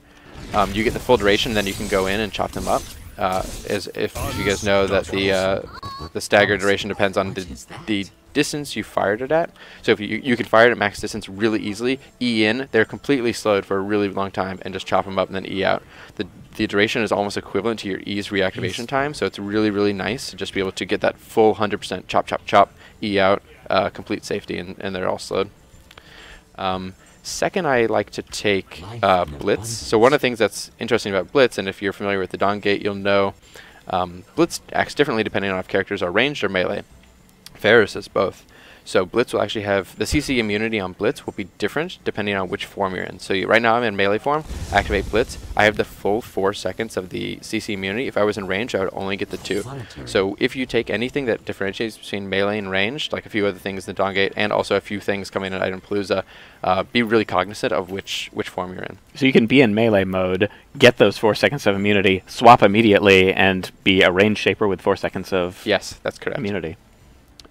you get the full duration, then you can go in and chop them up. As if you guys know that the Stagger duration depends on the distance you fired it at. So if you can fire it at max distance really easily, E in, they're completely slowed for a really long time, and just chop them up and then E out. The duration is almost equivalent to your E's reactivation time, so it's really, really nice to just be able to get that full 100% chop, chop, chop, E out, complete safety, and they're all slowed. Second, I like to take Blitz. So one of the things that's interesting about Blitz, and if you're familiar with the Dawn Gate, you'll know Blitz acts differently depending on if characters are ranged or melee. Faris is both. So Blitz will actually have, the CC immunity on Blitz will be different depending on which form you're in. So right now I'm in melee form, activate Blitz, I have the full 4 seconds of the CC immunity. If I was in range, I would only get the 2. So if you take anything that differentiates between melee and ranged, like a few other things in the Dawn Gate, and also a few things coming in Item Palooza, be really cognizant of which form you're in. So you can be in melee mode, get those 4 seconds of immunity, swap immediately, and be a range shaper with 4 seconds of yes, that's correct. Immunity.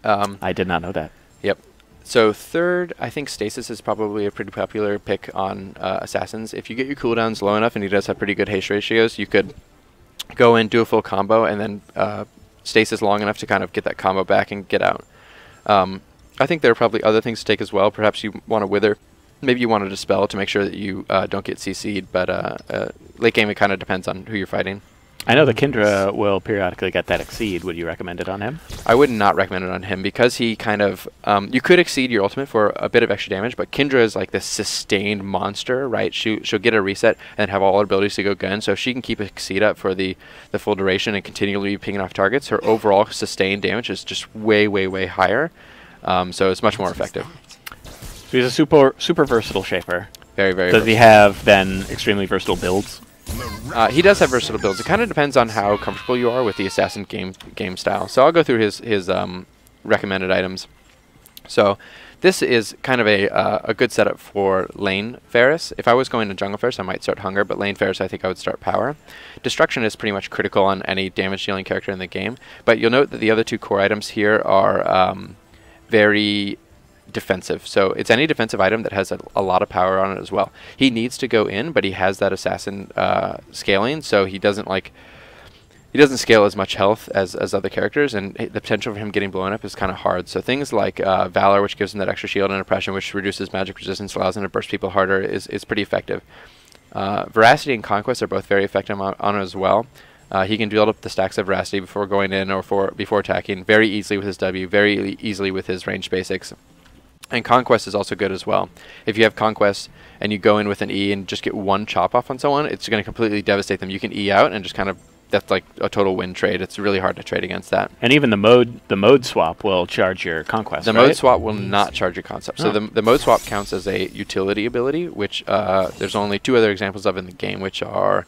I did not know that. Yep. So third, I think Stasis is probably a pretty popular pick on Assassins. If you get your cooldowns low enough, and he does have pretty good haste ratios, you could go in, do a full combo, and then Stasis long enough to kind of get that combo back and get out. I think there are probably other things to take as well. Perhaps you want to Wither maybe you want to dispel to make sure that you don't get CC'd, but late game it kind of depends on who you're fighting. I know the Kindra will periodically get that exceed. Would you recommend it on him? I would not recommend it on him because he kind of you could exceed your ultimate for a bit of extra damage, but Kindra is like this sustained monster, right? She'll get a reset and have all her abilities to go gun. So if she can keep exceed up for the full duration and continually be picking off targets, her overall sustained damage is just way higher. So it's much more effective. So he's a super versatile shaper. Very Does he have then extremely versatile builds? He does have versatile builds. It kind of depends on how comfortable you are with the assassin game style. So I'll go through his recommended items. So this is kind of a good setup for lane Faris. If I was going to jungle Faris, I might start Hunger, but lane Faris, I think I would start Power. Destruction is pretty much critical on any damage dealing character in the game, but you'll note that the other two core items here are very defensive. So it's any defensive item that has a lot of power on it as well. He needs to go in, but he has that assassin scaling, so he doesn't scale as much health as other characters, and the potential for him getting blown up is kind of hard. So things like Valor, which gives him that extra shield, and Oppression, which reduces magic resistance, allows him to burst people harder, is pretty effective. Veracity and Conquest are both very effective on it as well. He can build up the stacks of Veracity before going in or before attacking very easily with his W, very easily with his ranged basics. And Conquest is also good as well. If you have Conquest and you go in with an E and just get one chop off on someone, it's going to completely devastate them. You can E out and just kind of, that's like a total win trade. It's really hard to trade against that. And even the mode swap will charge your Conquest, The mode swap will not charge your concept. So the mode swap counts as a utility ability, which there's only two other examples of in the game, which are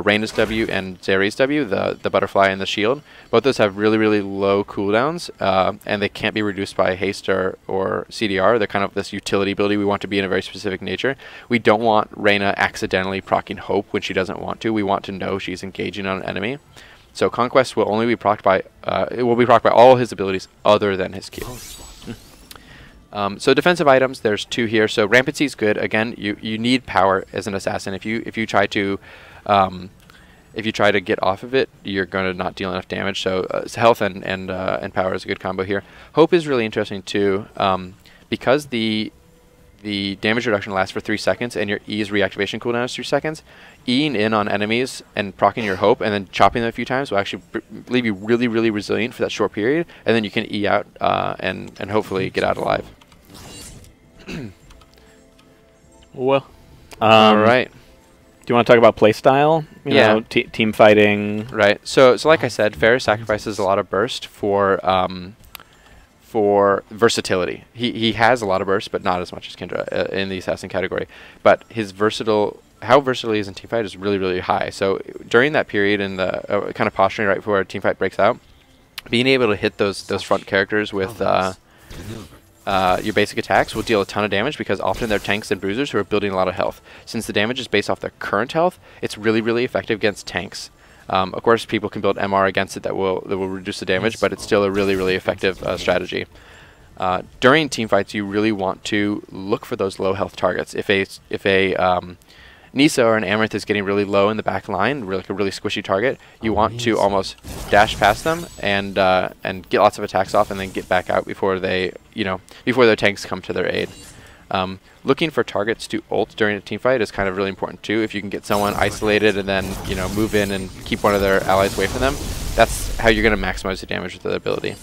Reyna's W and Zeri's W, the butterfly and the shield. Both those have really low cooldowns, and they can't be reduced by haste or CDR. They're kind of this utility ability we want to be in a very specific nature. We don't want Reyna accidentally proccing Hope when she doesn't want to. We want to know she's engaging on an enemy. So Conquest will only be procced by it will be procced by all his abilities other than his Q. So defensive items, there's two here. So Rampancy is good. Again, you need power as an assassin. If you try to get off of it, you're going to not deal enough damage. So health and power is a good combo here. Hope is really interesting too, because the damage reduction lasts for 3 seconds and your E's reactivation cooldown is 3 seconds. E'ing in on enemies and proccing your Hope and then chopping them a few times will actually leave you really resilient for that short period, and then you can E out and hopefully get out alive. Well, all right. Do you want to talk about playstyle? You know, team fighting. Right. So like I said, Faris sacrifices a lot of burst for versatility. He has a lot of burst, but not as much as Kindra in the assassin category. But his how versatile he is in teamfight is really high. So during that period in the kind of posturing right before a teamfight breaks out, being able to hit those front characters with your basic attacks will deal a ton of damage because often they're tanks and bruisers who are building a lot of health. Since the damage is based off their current health, it's really effective against tanks. Of course, people can build MR against it that will reduce the damage, but it's still a really effective strategy. During team fights, you really want to look for those low health targets. If a Nisa or an Amaranth is getting really low in the back line, like a really squishy target, you want to almost dash past them and get lots of attacks off and then get back out before their tanks come to their aid. Looking for targets to ult during a team fight is kind of really important too. If you can get someone isolated and then move in and keep one of their allies away from them, that's how you're going to maximize the damage with the ability.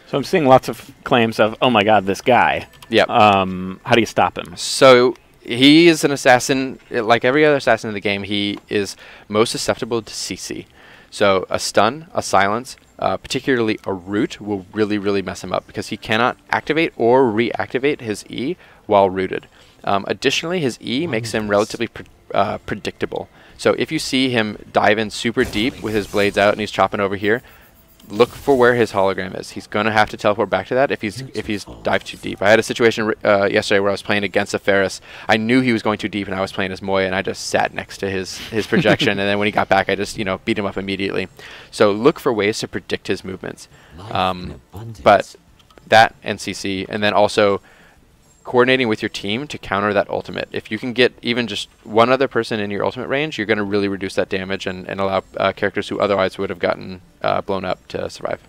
So I'm seeing lots of claims of, oh my god, this guy. Yep. How do you stop him? So he is an assassin. Like every other assassin in the game, he is most susceptible to CC. So a stun, a silence, particularly a root, will really mess him up because he cannot activate or reactivate his E while rooted. Additionally, his E makes him relatively predictable. So if you see him dive in super deep with his blades out and he's chopping over here, look for where his hologram is. He's going to have to teleport back to that if he's dived too deep. I had a situation yesterday where I was playing against a Faris. I knew he was going too deep, and I was playing as Moya, and I just sat next to his projection, and then when he got back, I just beat him up immediately. So look for ways to predict his movements. But that and CC, and then also coordinating with your team to counter that ultimate. If you can get even just one other person in your ultimate range, you're going to really reduce that damage and allow characters who otherwise would have gotten blown up to survive.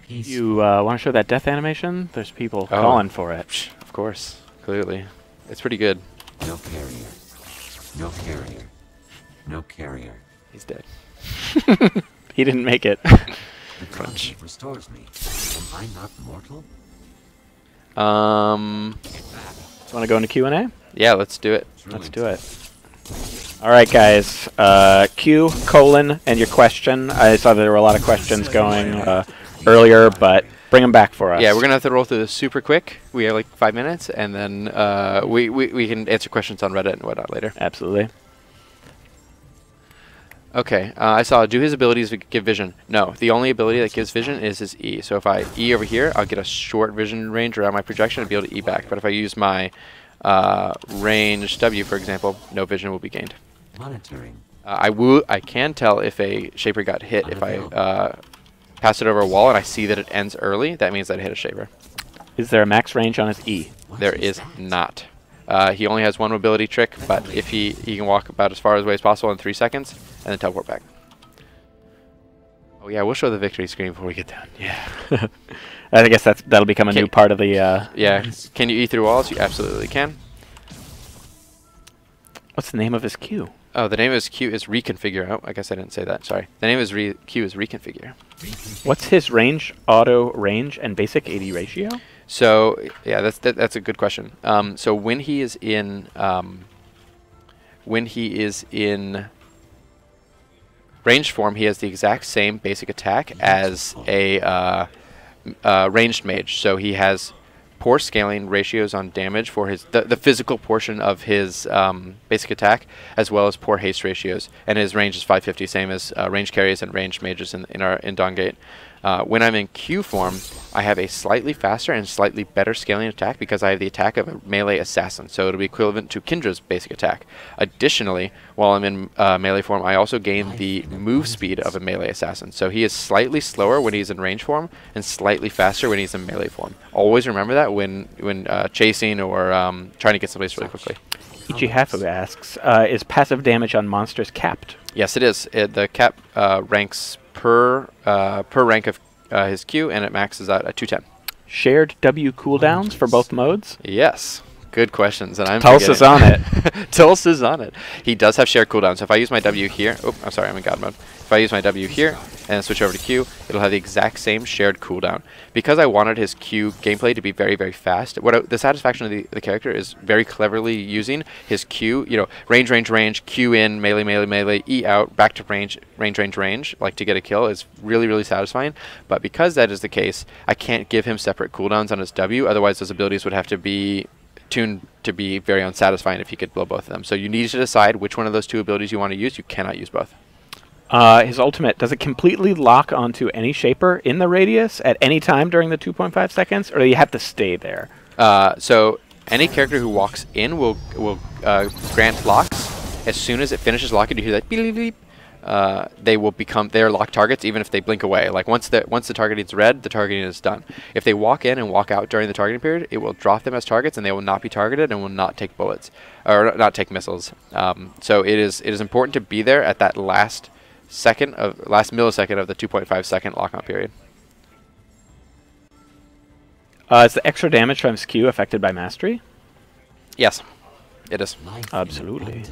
You want to show that death animation? There's people calling for it. Of course. Clearly. It's pretty good. No carrier. No carrier. No carrier. He's dead. He didn't make it. The crunch restores me. Am I not mortal? Want to go into Q&A? Yeah, let's do it. Let's do it. All right, guys. Q, and your question. I saw that there were a lot of questions going earlier, but bring them back for us. Yeah, we're going to have to roll through this super quick. We have like 5 minutes, and then we can answer questions on Reddit and whatnot later. Absolutely. Okay, I saw, do his abilities give vision? No, the only ability that gives vision is his E. So if I E over here, I'll get a short vision range around my projection and be able to E back. But if I use my range W, for example, no vision will be gained. Monitoring. I can tell if a Shaper got hit. If I pass it over a wall and I see that it ends early, that means that I hit a Shaper. Is there a max range on his E? There is not. He only has one mobility trick, but if he can walk about as far away as possible in 3 seconds, and then teleport back. Oh yeah, we'll show the victory screen before we get down. Yeah. I guess that'll become a new part of the... yeah. Can you E through walls? You absolutely can. What's the name of his Q? Oh, the name of his Q is Reconfigure. Oh, I guess I didn't say that. Sorry. The name of his Q is Reconfigure. What's his range, auto range, and basic AD ratio? So yeah, that's a good question. So when he is in ranged form, he has the exact same basic attack as a ranged mage. So he has poor scaling ratios on damage for his the physical portion of his basic attack, as well as poor haste ratios. And his range is 550, same as ranged carries and ranged mages in Dawnggate. When I'm in Q form, I have a slightly faster and slightly better scaling attack because I have the attack of a melee assassin, so it'll be equivalent to Kindra's basic attack. Additionally, while I'm in melee form, I also gain the move speed of a melee assassin, so he is slightly slower when he's in range form and slightly faster when he's in melee form. Always remember that when chasing or trying to get someplace really quickly. Ichihafu asks, is passive damage on monsters capped? Yes, it is. The cap ranks per rank of his Q, and it maxes out at 210. Shared W cooldowns for both modes? Yes. Good questions, and I'm Tulsa's on it. Tulsa's on it. He does have shared cooldowns. So if I use my W here, oh, I'm sorry, I'm in God mode. If I use my W here and then switch over to Q, it'll have the exact same shared cooldown. Because I wanted his Q gameplay to be very, very fast, the satisfaction of the character is very cleverly using his Q, range, Q in, melee, E out, back to range, like to get a kill is really, really satisfying. But because that is the case, I can't give him separate cooldowns on his W, otherwise those abilities would have to be tuned to be very unsatisfying if you could blow both of them. So you need to decide which one of those two abilities you want to use. You cannot use both. His ultimate, does it completely lock onto any Shaper in the radius at any time during the 2.5 seconds, or do you have to stay there? So any character who walks in will grant locks. As soon as it finishes locking, you hear that beep, beep, beep. They're locked targets even if they blink away. Like once the targeting is red, the targeting is done. If they walk in and walk out during the targeting period, it will drop them as targets and they will not be targeted and will not take bullets or not take missiles. So it is important to be there at that last millisecond of the 2.5 second lock-on period. Is the extra damage from his Q affected by mastery? Yes, it is. Absolutely.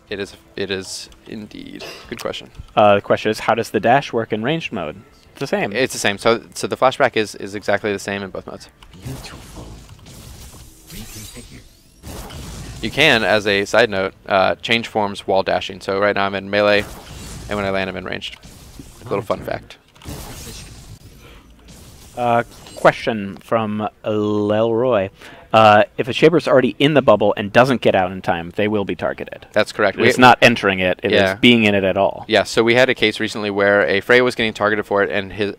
It is indeed. Good question. The question is, how does the dash work in ranged mode? It's the same. It's the same. So the flashback is exactly the same in both modes. Beautiful. Reconfigure. You can, as a side note, change forms while dashing. So right now I'm in melee, and when I land I'm in ranged. A little fun fact. Question from Lelroy. If a Shaper's already in the bubble and doesn't get out in time, they will be targeted. That's correct. It's not entering it, it is being in it at all. Yeah, so we had a case recently where a Freya was getting targeted for it, and his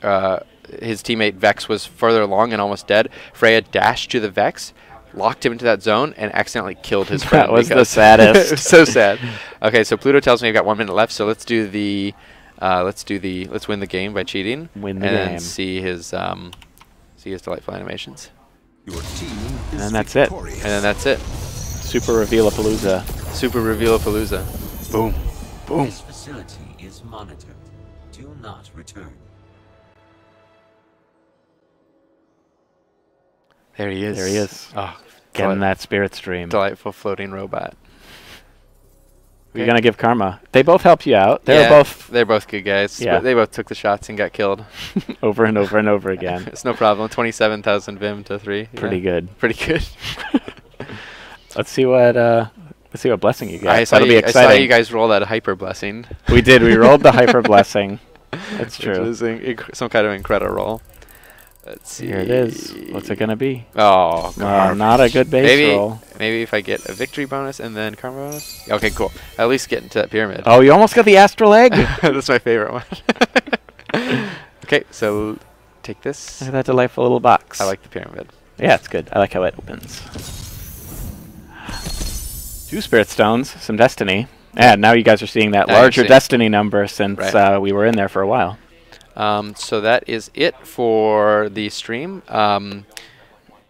teammate Vex was further along and almost dead. Freya dashed to the Vex, locked him into that zone, and accidentally killed his friend. That was the saddest. It was so sad. Okay, so Pluto tells me I've got 1 minute left, so let's win the game by cheating. Win the game. And see his delightful animations. Your team is And then that's it. victorious. And then that's it. Super Reveal-a-Palooza. Super Reveal-a-Palooza. Boom. Boom. This facility is monitored. Do not return. There he is. There he is. Oh, Getting that spirit stream. Delightful floating robot. You're going to give karma. They both helped you out. They're both good guys. Yeah. But they both took the shots and got killed. over and over and over again. It's no problem. 27,000 Vim to 3. Pretty good. Pretty good. Let's see what blessing you get. I saw you guys roll that hyper blessing. We did. We rolled the hyper blessing. That's true. Which is some kind of incredible roll. Let's see. Here it is. What's it going to be? Oh, not a good base roll. Maybe if I get a victory bonus and then karma bonus. Okay, cool. At least get into that pyramid. Oh, you almost got the astral egg. That's my favorite one. Okay, so take this. Look at that delightful little box. I like the pyramid. Yeah, it's good. I like how it opens. 2 spirit stones, some destiny. And now you guys are seeing that larger destiny number since we were in there for a while. So that is it for the stream.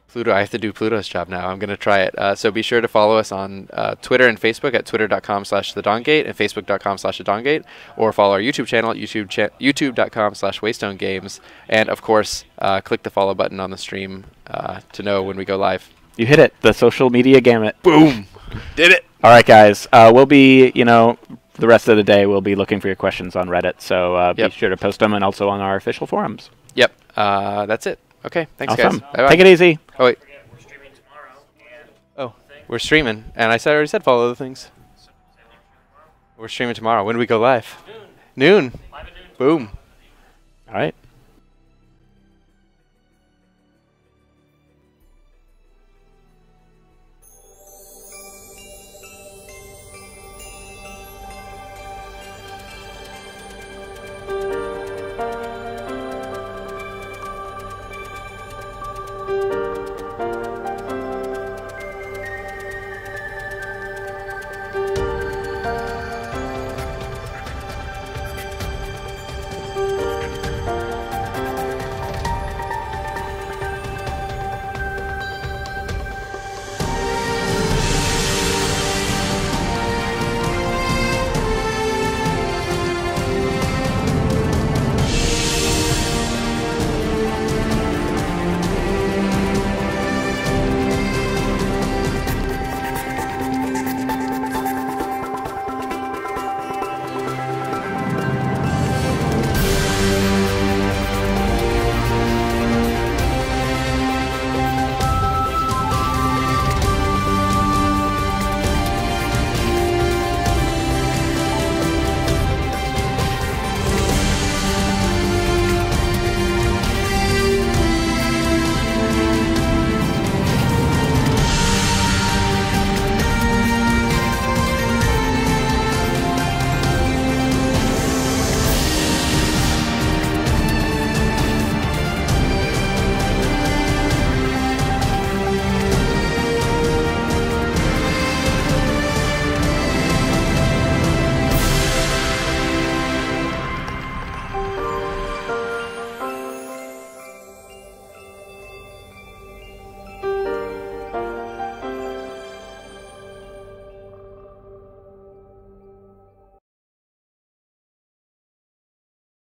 Pluto, I have to do Pluto's job now. I'm going to try it. So be sure to follow us on Twitter and Facebook at twitter.com/thedawngate and facebook.com/thedawngate, or follow our YouTube channel at youtube.com/waystonegames. And of course, click the follow button on the stream to know when we go live. You hit it. The social media gamut. Boom. Did it. All right, guys. We'll be, the rest of the day we'll be looking for your questions on Reddit. So be sure to post them and also on our official forums. Yep. That's it. Okay. Thanks, awesome. guys. Bye-bye. Take it easy. Oh, wait. We're streaming tomorrow. We're streaming. And I already said follow the things. We're streaming tomorrow. When do we go live? Noon. Live at noon. Boom. All right.